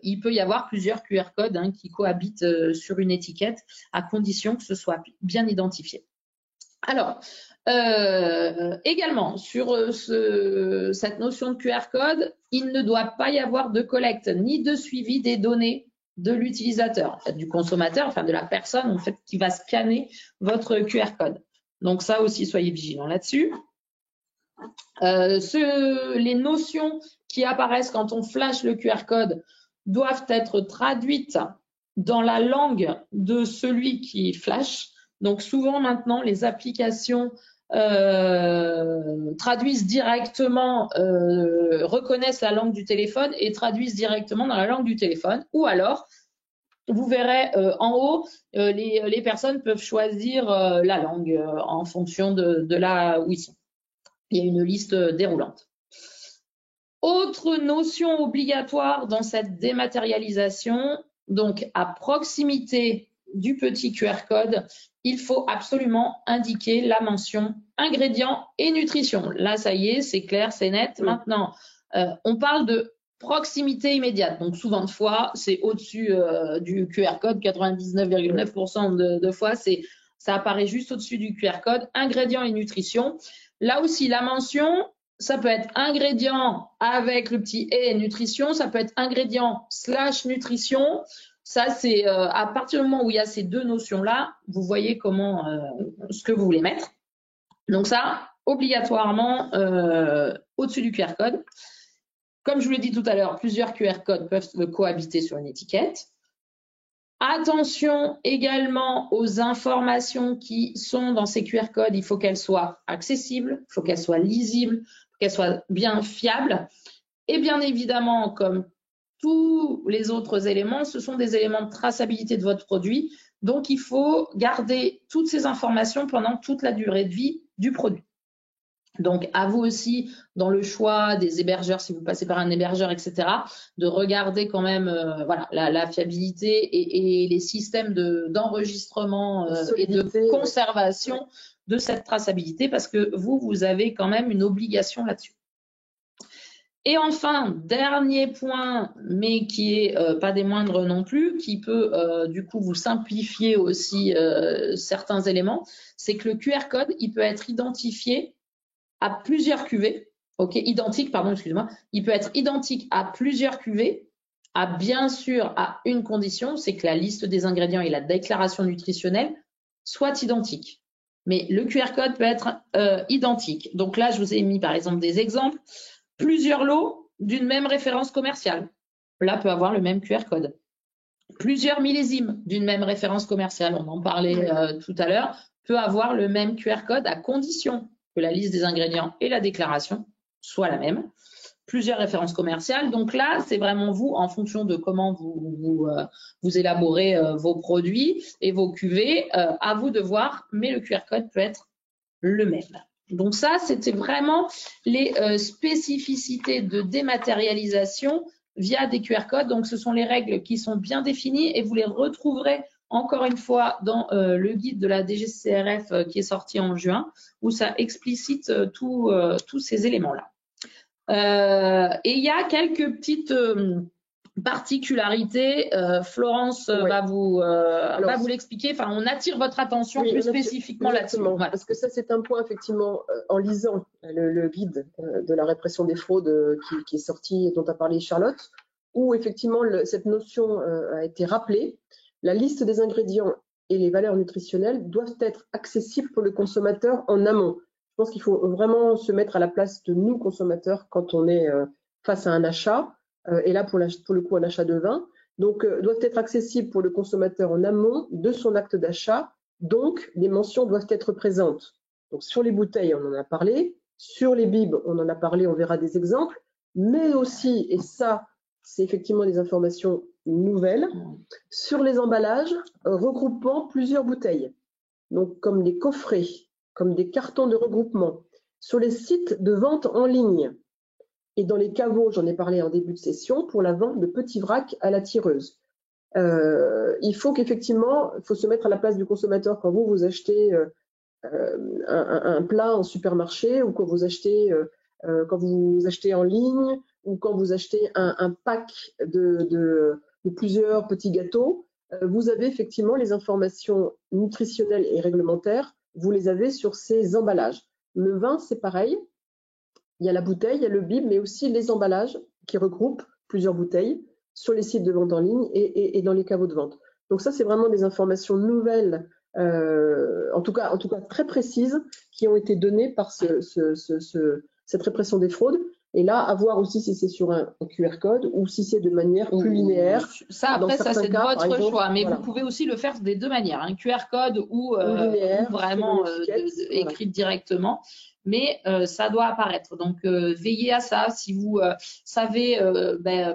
il peut y avoir plusieurs QR codes qui cohabitent sur une étiquette à condition que ce soit bien identifié. Alors, également, sur cette notion de QR code, il ne doit pas y avoir de collecte ni de suivi des données de l'utilisateur, en fait, du consommateur, enfin de la personne en fait, qui va scanner votre QR code. Donc ça aussi, soyez vigilants là-dessus. Les notions qui apparaissent quand on flash le QR code doivent être traduites dans la langue de celui qui flash. Donc souvent maintenant, les applications traduisent directement, reconnaissent la langue du téléphone et traduisent directement dans la langue du téléphone. Ou alors, vous verrez en haut, les personnes peuvent choisir la langue en fonction de là où ils sont. Il y a une liste déroulante. Autre notion obligatoire dans cette dématérialisation, donc à proximité du petit QR code, il faut absolument indiquer la mention ingrédients et nutrition. Là, ça y est, c'est clair, c'est net. Oui. Maintenant, on parle de proximité immédiate. Donc, souvent de fois, c'est au-dessus du QR code, 99,9% de fois, ça apparaît juste au-dessus du QR code, ingrédients et nutrition. Là aussi, la mention, ça peut être ingrédients avec le petit et nutrition, ça peut être ingrédients / nutrition. Ça, c'est à partir du moment où il y a ces deux notions-là, vous voyez comment ce que vous voulez mettre. Donc ça, obligatoirement au-dessus du QR code. Comme je vous l'ai dit tout à l'heure, plusieurs QR codes peuvent cohabiter sur une étiquette. Attention également aux informations qui sont dans ces QR codes. Il faut qu'elles soient accessibles, il faut qu'elles soient lisibles, qu'elles soient bien fiables. Et bien évidemment, comme tous les autres éléments, ce sont des éléments de traçabilité de votre produit. Donc, il faut garder toutes ces informations pendant toute la durée de vie du produit. Donc, à vous aussi, dans le choix des hébergeurs, si vous passez par un hébergeur, etc., de regarder quand même voilà, la fiabilité et les systèmes d'enregistrement et de conservation de cette traçabilité, parce que vous avez quand même une obligation là-dessus. Et enfin, dernier point, mais qui est pas des moindres non plus, qui peut du coup vous simplifier aussi certains éléments, c'est que le QR code, il peut être identifié à plusieurs cuvées, identique, pardon, excusez-moi, il peut être identique à plusieurs cuvées, bien sûr à une condition, c'est que la liste des ingrédients et la déclaration nutritionnelle soient identiques. Mais le QR code peut être identique. Donc là, je vous ai mis par exemple des exemples. Plusieurs lots d'une même référence commerciale. Là, peut avoir le même QR code. Plusieurs millésimes d'une même référence commerciale, on en parlait tout à l'heure, peut avoir le même QR code à condition que la liste des ingrédients et la déclaration soient la même. Plusieurs références commerciales. Donc là, c'est vraiment vous, en fonction de comment vous élaborez vos produits et vos cuvées, à vous de voir, mais le QR code peut être le même. Donc ça, c'était vraiment les spécificités de dématérialisation via des QR codes. Donc ce sont les règles qui sont bien définies et vous les retrouverez encore une fois dans le guide de la DGCCRF qui est sorti en juin, où ça explicite tous ces éléments-là. Et il y a quelques petites particularité, Florence va vous l'expliquer. Enfin, on attire votre attention plus spécifiquement là-dessus. Voilà. Parce que ça, c'est un point, effectivement, en lisant le guide de la répression des fraudes qui est sorti et dont a parlé Charlotte, où effectivement cette notion a été rappelée. La liste des ingrédients et les valeurs nutritionnelles doivent être accessibles pour le consommateur en amont. Je pense qu'il faut vraiment se mettre à la place de nous, consommateurs, quand on est face à un achat. Et là, pour le coup, un achat de vin, donc doivent être accessibles pour le consommateur en amont de son acte d'achat. Donc, les mentions doivent être présentes. Donc, sur les bouteilles, on en a parlé. Sur les bibes, on en a parlé, on verra des exemples. Mais aussi, et ça, c'est effectivement des informations nouvelles, sur les emballages regroupant plusieurs bouteilles. Donc, comme des coffrets, comme des cartons de regroupement. Sur les sites de vente en ligne, et dans les caveaux, j'en ai parlé en début de session, pour la vente de petits vracs à la tireuse. Il faut qu'effectivement, il faut se mettre à la place du consommateur quand vous achetez un plat en supermarché ou quand vous achetez en ligne ou quand vous achetez un pack de plusieurs petits gâteaux. Vous avez effectivement les informations nutritionnelles et réglementaires, vous les avez sur ces emballages. Le vin, c'est pareil. Il y a la bouteille, il y a le bib, mais aussi les emballages qui regroupent plusieurs bouteilles sur les sites de vente en ligne et dans les caveaux de vente. Donc ça, c'est vraiment des informations nouvelles, en tout cas très précises, qui ont été données par cette répression des fraudes. Et là, à voir aussi si c'est sur un QR code ou si c'est de manière plus linéaire. Ça, après, ça, c'est votre choix. Mais voilà, vous pouvez aussi le faire des deux manières. Un QR code ou vraiment écrit directement. Mais ça doit apparaître. Donc, veillez à ça. Si vous savez,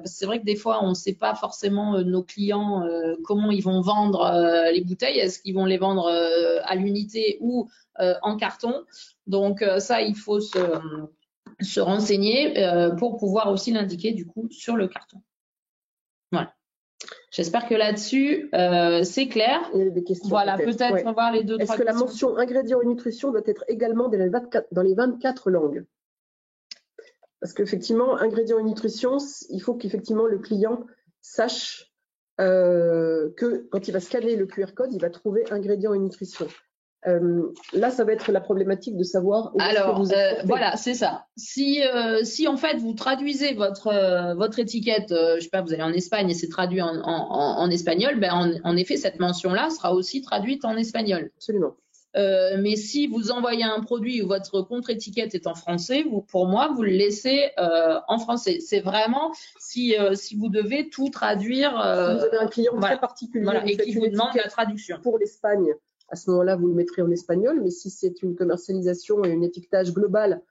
c'est vrai que des fois, on ne sait pas forcément nos clients comment ils vont vendre les bouteilles. Est-ce qu'ils vont les vendre à l'unité ou en carton? Donc, ça, il faut se renseigner pour pouvoir aussi l'indiquer du coup sur le carton. Voilà. J'espère que là-dessus, c'est clair. Il y a des questions. Voilà, peut-être voir les deux. Est-ce que la mention ingrédients et nutrition doit être également dans les 24 langues? Parce qu'effectivement, ingrédients et nutrition, il faut qu'effectivement le client sache que quand il va scanner le QR code, il va trouver ingrédients et nutrition. Là, ça va être la problématique de savoir où est-ce que vous êtes. Voilà, c'est ça. Si en fait vous traduisez votre étiquette, je sais pas, vous allez en Espagne et c'est traduit en espagnol, en effet cette mention-là sera aussi traduite en espagnol. Absolument. Mais si vous envoyez un produit où votre contre-étiquette est en français, pour moi, vous le laissez en français. C'est vraiment si vous devez tout traduire. Si vous avez un client très particulier et qui vous demande la traduction. Pour l'Espagne, à ce moment-là, vous le mettrez en espagnol. Mais si c'est une commercialisation et un étiquetage global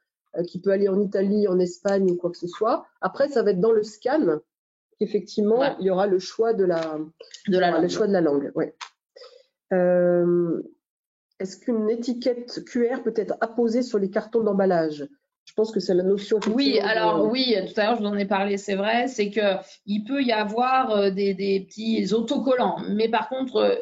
qui peut aller en Italie, en Espagne ou quoi que ce soit, après, ça va être dans le scan qu'effectivement, il y aura le choix de la langue. Ouais. Est-ce qu'une étiquette QR peut être apposée sur les cartons d'emballage? Je pense que c'est la notion. Oui, alors oui, tout à l'heure je vous en ai parlé, c'est vrai, c'est que il peut y avoir des petits autocollants, mais par contre,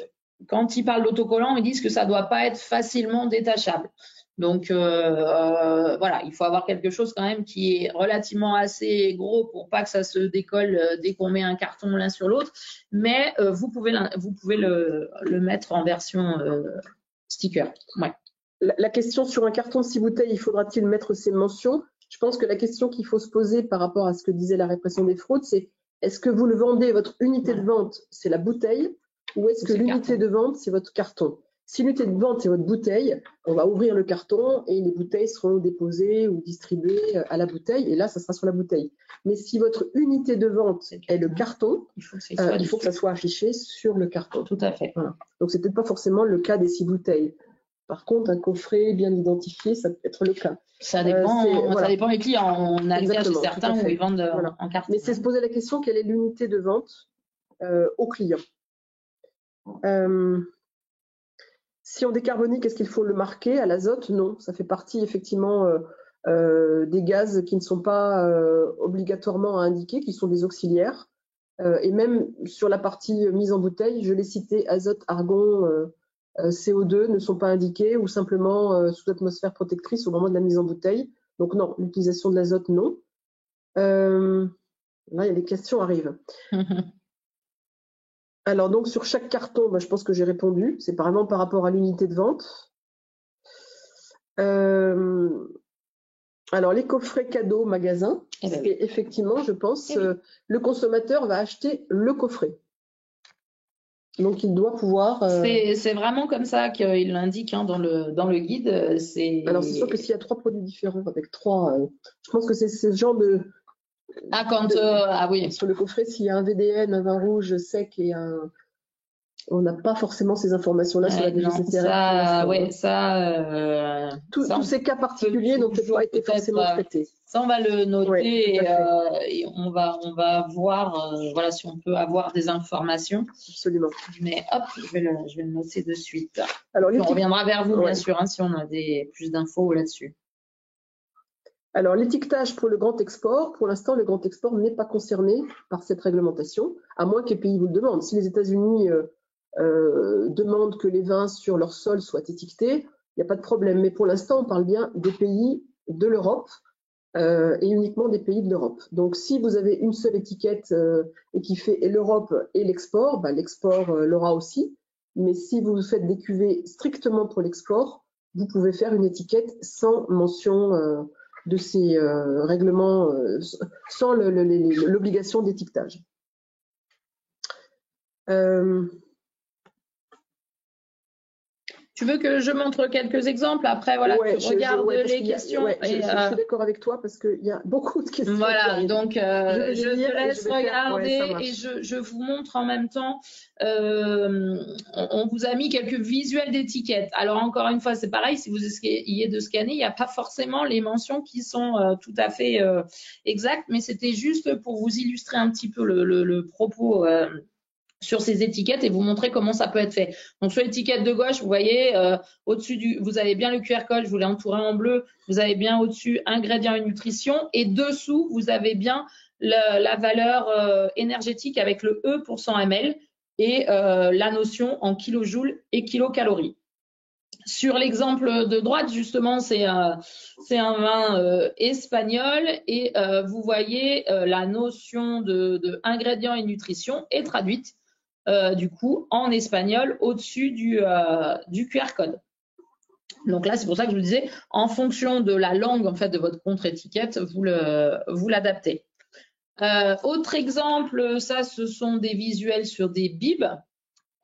quand ils parlent d'autocollants, ils disent que ça doit pas être facilement détachable. Donc voilà, il faut avoir quelque chose quand même qui est relativement assez gros pour pas que ça se décolle dès qu'on met un carton l'un sur l'autre, mais vous pouvez le mettre en version sticker. Ouais. La question sur un carton de 6 bouteilles, il faudra-t-il mettre ces mentions? Je pense que la question qu'il faut se poser par rapport à ce que disait la répression des fraudes, c'est est-ce que vous le vendez, votre unité de vente, c'est la bouteille, ou est-ce que l'unité de vente, c'est votre carton? Si l'unité de vente, c'est votre bouteille, on va ouvrir le carton et les bouteilles seront déposées ou distribuées à la bouteille, et là, ça sera sur la bouteille. Mais si votre unité de vente est le carton, il faut que ça soit affiché sur le carton. Tout à fait. Voilà. Donc, c'est peut-être pas forcément le cas des 6 bouteilles. Par contre, un coffret bien identifié, ça peut être le cas. Ça dépend, ça dépend des clients. On a le cas chez certains où ils vendent en carton. Mais c'est se poser la question, quelle est l'unité de vente au client? Si on décarbonise, est-ce qu'il faut le marquer à l'azote? Non, ça fait partie effectivement des gaz qui ne sont pas obligatoirement à indiquer, qui sont des auxiliaires. Et même sur la partie mise en bouteille, je l'ai cité, azote, argon, CO2 ne sont pas indiqués ou simplement sous atmosphère protectrice au moment de la mise en bouteille. Donc non, l'utilisation de l'azote, non. Là, il y a des questions arrivent. Alors donc sur chaque carton, je pense que j'ai répondu. C'est vraiment par rapport à l'unité de vente. Alors les coffrets cadeaux magasin, effectivement, je pense, le consommateur va acheter le coffret. Donc il doit pouvoir. C'est vraiment comme ça qu'il l'indique dans le guide. Alors c'est sûr que s'il y a 3 produits différents avec 3, je pense que c'est ce genre de. Ah oui. Sur le coffret, s'il y a un VDN, un vin rouge sec et on n'a pas forcément ces informations-là sur la DGCCRF. Tous ces cas particuliers n'ont peut-être pas été forcément traités. Ça, on va le noter et on va voir voilà, si on peut avoir des informations. Absolument. Mais hop, je vais le noter de suite. Alors, on reviendra vers vous, bien sûr, si on a plus d'infos là-dessus. Alors, l'étiquetage pour le grand export, pour l'instant, le grand export n'est pas concerné par cette réglementation, à moins que les pays vous le demandent. Si les États-Unis demandent que les vins sur leur sol soient étiquetés, il n'y a pas de problème. Mais pour l'instant, on parle bien des pays de l'Europe et uniquement des pays de l'Europe. Donc, si vous avez une seule étiquette et qui fait l'Europe et l'export, l'export l'aura aussi. Mais si vous faites des cuvées strictement pour l'export, vous pouvez faire une étiquette sans mention de ces règlements, sans l'obligation d'étiquetage. Tu veux que je montre quelques exemples? Après, voilà, tu regardes les questions. Je suis d'accord avec toi parce qu'il y a beaucoup de questions. Voilà, donc je te laisse regarder et je vous montre en même temps. On vous a mis quelques visuels d'étiquettes. Alors, encore une fois, c'est pareil, si vous essayez de scanner, il n'y a pas forcément les mentions qui sont tout à fait exactes, mais c'était juste pour vous illustrer un petit peu le propos sur ces étiquettes et vous montrer comment ça peut être fait. Donc sur l'étiquette de gauche, vous voyez au-dessus vous avez bien le QR code, je vous l'ai entouré en bleu, vous avez bien au-dessus ingrédients et nutrition et dessous, vous avez bien la valeur énergétique avec le E pour 100 ml et la notion en kilojoules et kilocalories. Sur l'exemple de droite, justement, c'est un vin espagnol et vous voyez la notion de ingrédients et nutrition est traduite du coup en espagnol au-dessus du QR code. Donc là, c'est pour ça que je vous disais, en fonction de la langue en fait de votre contre-étiquette, vous l'adaptez. Autre exemple, ça, ce sont des visuels sur des bibs.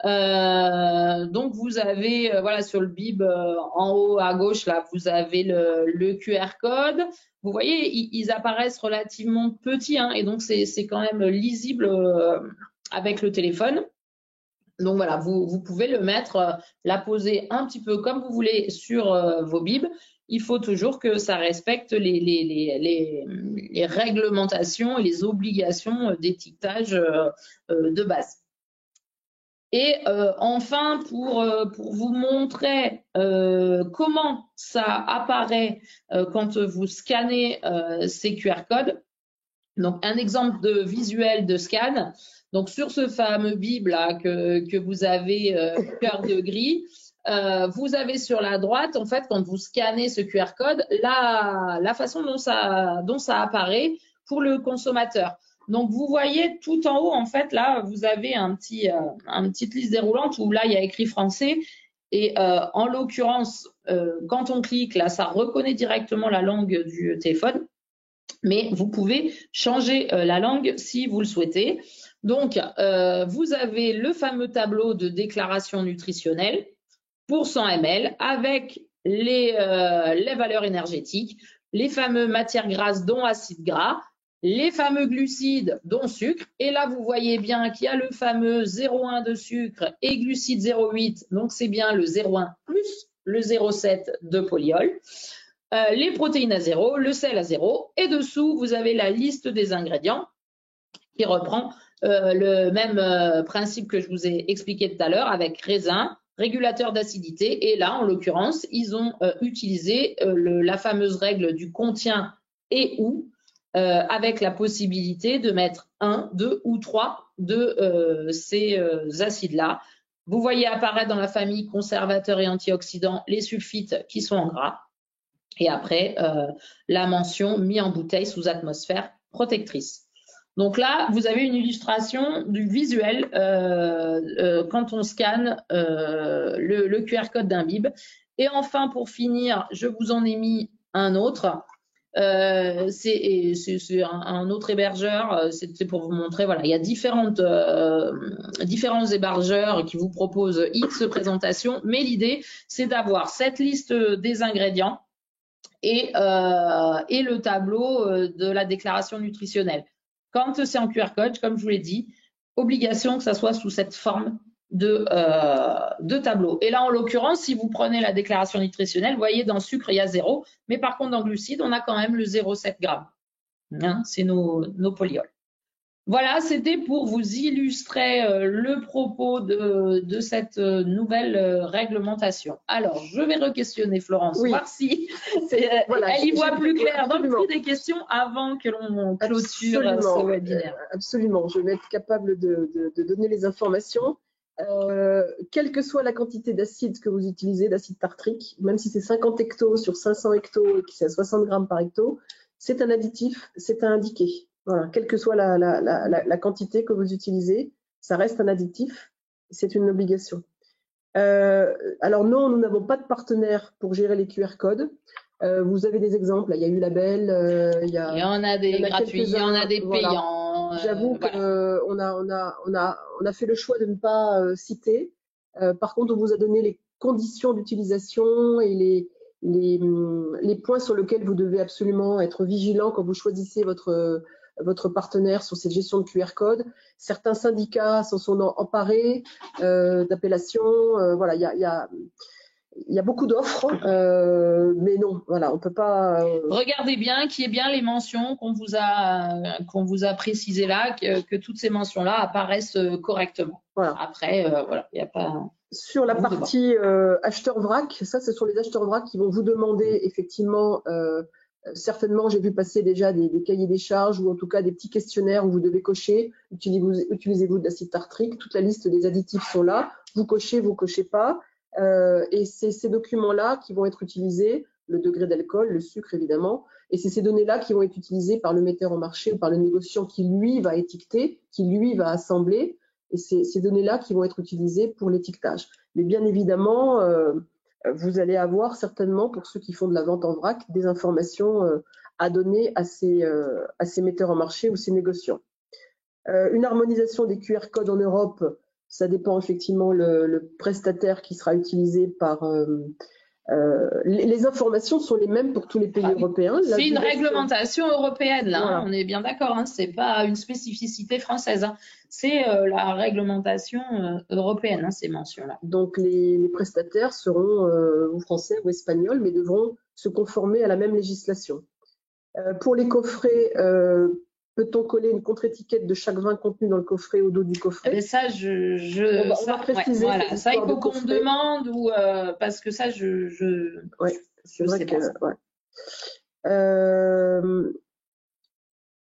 Donc vous avez voilà sur le bib en haut à gauche là, vous avez le QR code. Vous voyez, ils apparaissent relativement petits hein, et donc c'est quand même lisible avec le téléphone. Donc voilà, vous pouvez le mettre, la poser un petit peu comme vous voulez sur vos bibs. Il faut toujours que ça respecte les réglementations et les obligations d'étiquetage de base. Et enfin, pour vous montrer comment ça apparaît quand vous scannez ces QR codes, donc un exemple de visuel de scan. Donc sur ce fameux bib là que vous avez cœur de gris, vous avez sur la droite, en fait, quand vous scannez ce QR code, la façon dont ça apparaît pour le consommateur. Donc vous voyez tout en haut, en fait, là, vous avez une petite liste déroulante où là, il y a écrit français. Et en l'occurrence, quand on clique, là, ça reconnaît directement la langue du téléphone. Mais vous pouvez changer la langue si vous le souhaitez. Donc, vous avez le fameux tableau de déclaration nutritionnelle pour 100 ml avec les valeurs énergétiques, les fameuses matières grasses dont acides gras, les fameux glucides dont sucre. Et là, vous voyez bien qu'il y a le fameux 0,1 de sucre et glucides 0,8. Donc, c'est bien le 0,1 plus le 0,7 de polyol. Les protéines à 0, le sel à 0. Et dessous, vous avez la liste des ingrédients qui reprend le même principe que je vous ai expliqué tout à l'heure avec raisin, régulateur d'acidité. Et là, en l'occurrence, ils ont utilisé la fameuse règle du contient et ou avec la possibilité de mettre 1, 2 ou 3 de ces acides-là. Vous voyez apparaître dans la famille conservateurs et antioxydants les sulfites qui sont en gras. Et après, la mention mis en bouteille sous atmosphère protectrice. Donc là, vous avez une illustration du visuel quand on scanne le QR code d'un bib. Et enfin, pour finir, je vous en ai mis un autre. C'est un autre hébergeur. C'est pour vous montrer, voilà, il y a différents hébergeurs qui vous proposent X présentations. Mais l'idée, c'est d'avoir cette liste des ingrédients et le tableau de la déclaration nutritionnelle. Quand c'est en QR code, comme je vous l'ai dit, obligation que ça soit sous cette forme de tableau. Et là, en l'occurrence, si vous prenez la déclaration nutritionnelle, vous voyez, dans sucre, il y a 0, mais par contre, dans glucides, on a quand même le 0,7 g. Hein, c'est nos polyols. Voilà, c'était pour vous illustrer le propos de cette nouvelle réglementation. Alors, je vais re-questionner Florence, voir si voilà, elle y voit plus clair dans le prix des questions avant que l'on clôture ce webinaire. Absolument, je vais être capable de donner les informations. Quelle que soit la quantité d'acide que vous utilisez, d'acide tartrique, même si c'est 50 hectos sur 500 hectos et que c'est à 60 grammes par hecto, c'est un additif, c'est à indiquer. Voilà, quelle que soit la quantité que vous utilisez, ça reste un additif, c'est une obligation. Alors non, nous n'avons pas de partenaire pour gérer les QR codes. Vous avez des exemples, il y a eu Label, il y en a des gratuits, il y en a des payants. Voilà. J'avoue qu'on a fait le choix de ne pas citer. Par contre, on vous a donné les conditions d'utilisation et les points sur lesquels vous devez absolument être vigilant quand vous choisissez votre partenaire sur cette gestion de QR code. Certains syndicats s'en sont emparés d'appellations. Voilà, il y a beaucoup d'offres, mais non, voilà, on peut pas. Regardez bien qu'il y ait bien les mentions qu'on vous a précisées là, que toutes ces mentions-là apparaissent correctement. Voilà. Après, voilà, il n'y a pas. Sur la partie acheteur vrac, ça, ce sont les acheteurs vrac qui vont vous demander effectivement. Certainement, j'ai vu passer déjà des cahiers des charges ou en tout cas des petits questionnaires où vous devez cocher. Utilisez-vous de l'acide tartrique? Toute la liste des additifs sont là. Vous cochez pas. Et c'est ces documents-là qui vont être utilisés, le degré d'alcool, le sucre évidemment, et c'est ces données-là qui vont être utilisées par le metteur en marché ou par le négociant qui lui va étiqueter, qui lui va assembler, et c'est ces données-là qui vont être utilisées pour l'étiquetage. Mais bien évidemment, vous allez avoir certainement, pour ceux qui font de la vente en vrac, des informations à donner à ces metteurs en marché ou ces négociants. Une harmonisation des QR codes en Europe, Ça dépend effectivement le prestataire qui sera utilisé par. Les informations sont les mêmes pour tous les pays européens. C'est une réglementation européenne, là, voilà. on est bien d'accord, hein, c'est pas une spécificité française, hein. C'est la réglementation européenne, hein, ces mentions-là. Donc les prestataires seront ou français ou espagnols, mais devront se conformer à la même législation. Pour les coffrets, peut-on coller une contre-étiquette de chaque vin contenu dans le coffret au dos du coffret? Mais ça, on va préciser. Ouais, voilà. Ça, il faut qu'on demande ou parce que ça, ouais, c'est vrai que. Ouais.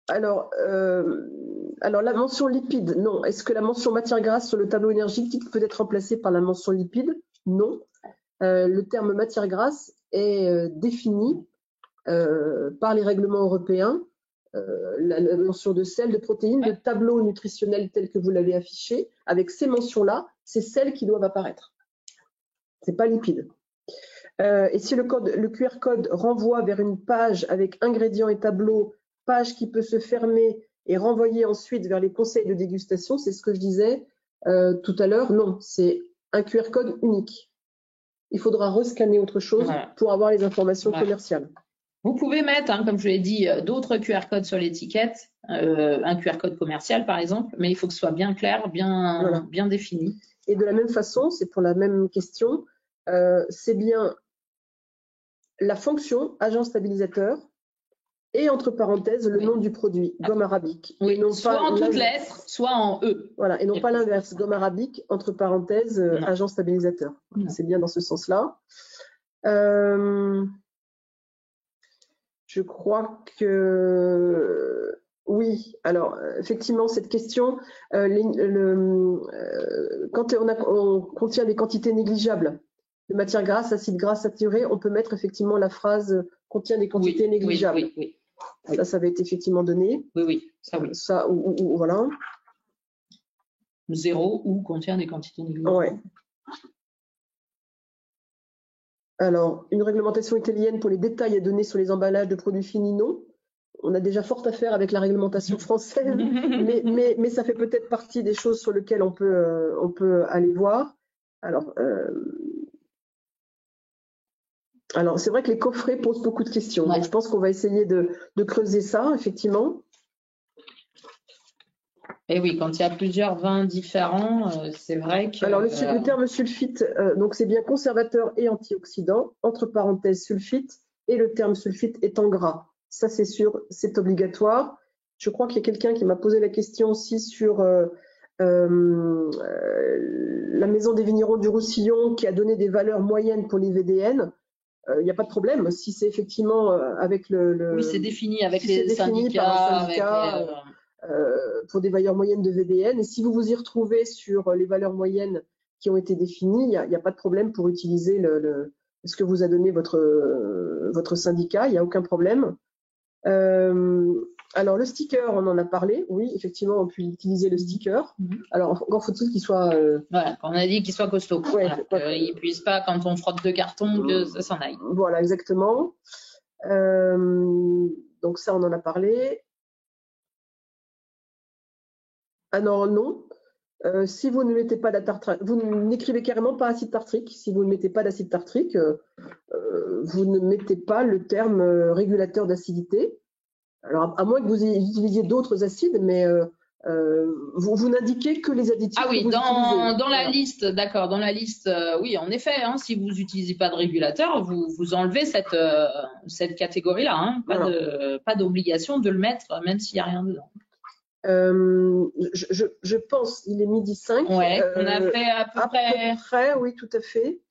Alors, la mention lipide, non. Est-ce que la mention matière grasse sur le tableau énergétique peut être remplacée par la mention lipide? Non. Le terme matière grasse est défini par les règlements européens. La mention de sel, de protéines, de tableau nutritionnel tel que vous l'avez affiché, avec ces mentions-là, c'est celles qui doivent apparaître. C'est pas lipide. Et si le QR code renvoie vers une page avec ingrédients et tableaux, page qui peut se fermer et renvoyer ensuite vers les conseils de dégustation, c'est ce que je disais tout à l'heure. Non, c'est un QR code unique. Il faudra rescanner autre chose pour avoir les informations commerciales. Vous pouvez mettre, hein, comme je l'ai dit, d'autres QR codes sur l'étiquette, un QR code commercial par exemple, mais il faut que ce soit bien clair, bien défini. Et de la même façon, c'est pour la même question, c'est bien la fonction agent stabilisateur et entre parenthèses le nom du produit, gomme arabique. Oui, et non soit pas en toutes lettres, soit en E. Voilà, et non pas l'inverse, gomme arabique, entre parenthèses agent stabilisateur. C'est bien dans ce sens-là. Je crois que oui. Alors, effectivement, cette question, quand on contient des quantités négligeables de matières grasses, acides gras saturés, on peut mettre effectivement la phrase contient des quantités négligeables. Oui. Ça avait été effectivement donné. Oui, ça oui. Ça, ou voilà. 0 ou contient des quantités négligeables. Ouais. Alors, une réglementation italienne pour les détails à donner sur les emballages de produits finis, non. On a déjà fort à faire avec la réglementation française, mais ça fait peut-être partie des choses sur lesquelles on peut aller voir. Alors, c'est vrai que les coffrets posent beaucoup de questions. Donc, je pense qu'on va essayer de creuser ça, effectivement. Et oui, quand il y a plusieurs vins différents, c'est vrai que… Alors, le terme sulfite, donc c'est bien conservateur et antioxydant, entre parenthèses sulfite, et le terme sulfite est en gras. Ça, c'est sûr, c'est obligatoire. Je crois qu'il y a quelqu'un qui m'a posé la question aussi sur la Maison des vignerons du Roussillon qui a donné des valeurs moyennes pour les VDN. Il n'y a pas de problème. Si c'est effectivement avec oui, c'est défini avec les syndicats. Pour des valeurs moyennes de VDN. Et si vous vous y retrouvez sur les valeurs moyennes qui ont été définies, il n'y a pas de problème pour utiliser ce que vous a donné votre syndicat. Il n'y a aucun problème. Alors, le sticker, on en a parlé. Oui, effectivement, on peut utiliser le sticker. Alors, encore faut-il qu'il soit… Voilà, on a dit qu'il soit costaud. Ouais, qu'il ne puisse pas, quand on frotte deux cartons, que ça s'en aille. Voilà, exactement. Donc, ça, on en a parlé. Alors non, si vous ne mettez pas vous n'écrivez carrément pas acide tartrique. Si vous ne mettez pas d'acide tartrique, vous ne mettez pas le terme régulateur d'acidité. Alors à moins que vous utilisiez d'autres acides, mais vous n'indiquez que les additifs. Ah oui, que vous utilisez. Dans la liste, d'accord, dans la liste, oui, en effet, hein, si vous n'utilisez pas de régulateur, vous enlevez cette catégorie-là, hein, pas d'obligation de le mettre, même s'il n'y a rien dedans. Je pense, il est 12h05. Ouais, on a fait à peu près. Oui, tout à fait.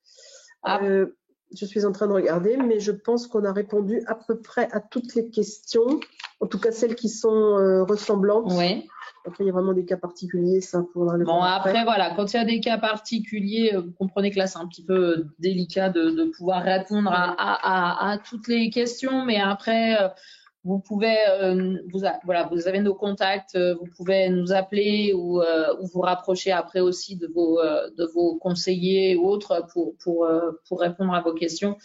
Je suis en train de regarder, mais je pense qu'on a répondu à peu près à toutes les questions, en tout cas celles qui sont ressemblantes. Oui. Après, il y a vraiment des cas particuliers, ça faudra le voir. Bon, après, voilà, quand il y a des cas particuliers, vous comprenez que là, c'est un petit peu délicat de pouvoir répondre à toutes les questions, mais après… vous pouvez, vous avez nos contacts, vous pouvez nous appeler ou vous rapprocher après aussi de vos conseillers ou autres pour répondre à vos questions.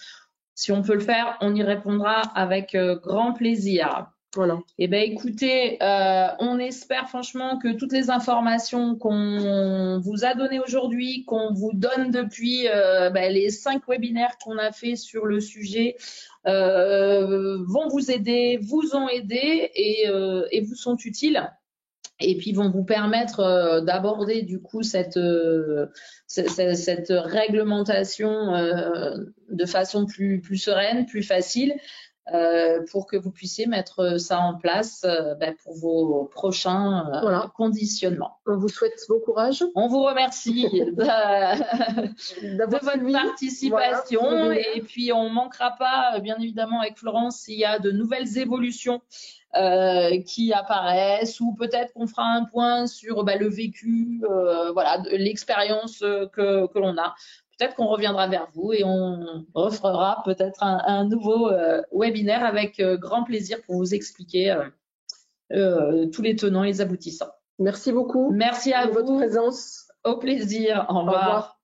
Si on peut le faire, on y répondra avec grand plaisir. Voilà. Eh ben, écoutez, on espère franchement que toutes les informations qu'on vous a données aujourd'hui, qu'on vous donne depuis les 5 webinaires qu'on a fait sur le sujet, vont vous aider, vous ont aidé et vous sont utiles. Et puis vont vous permettre d'aborder du coup cette réglementation de façon plus sereine, plus facile, pour que vous puissiez mettre ça en place pour vos prochains Voilà. conditionnements. On vous souhaite bon courage. On vous remercie de votre participation. Voilà, et puis on manquera pas, bien évidemment, avec Florence, s'il y a de nouvelles évolutions qui apparaissent, ou peut-être qu'on fera un point sur le vécu, l'expérience que l'on a. Peut-être qu'on reviendra vers vous et on refera peut-être un nouveau webinaire avec grand plaisir pour vous expliquer tous les tenants et les aboutissants. Merci beaucoup. Merci à vous. Votre présence. Au plaisir. Au revoir.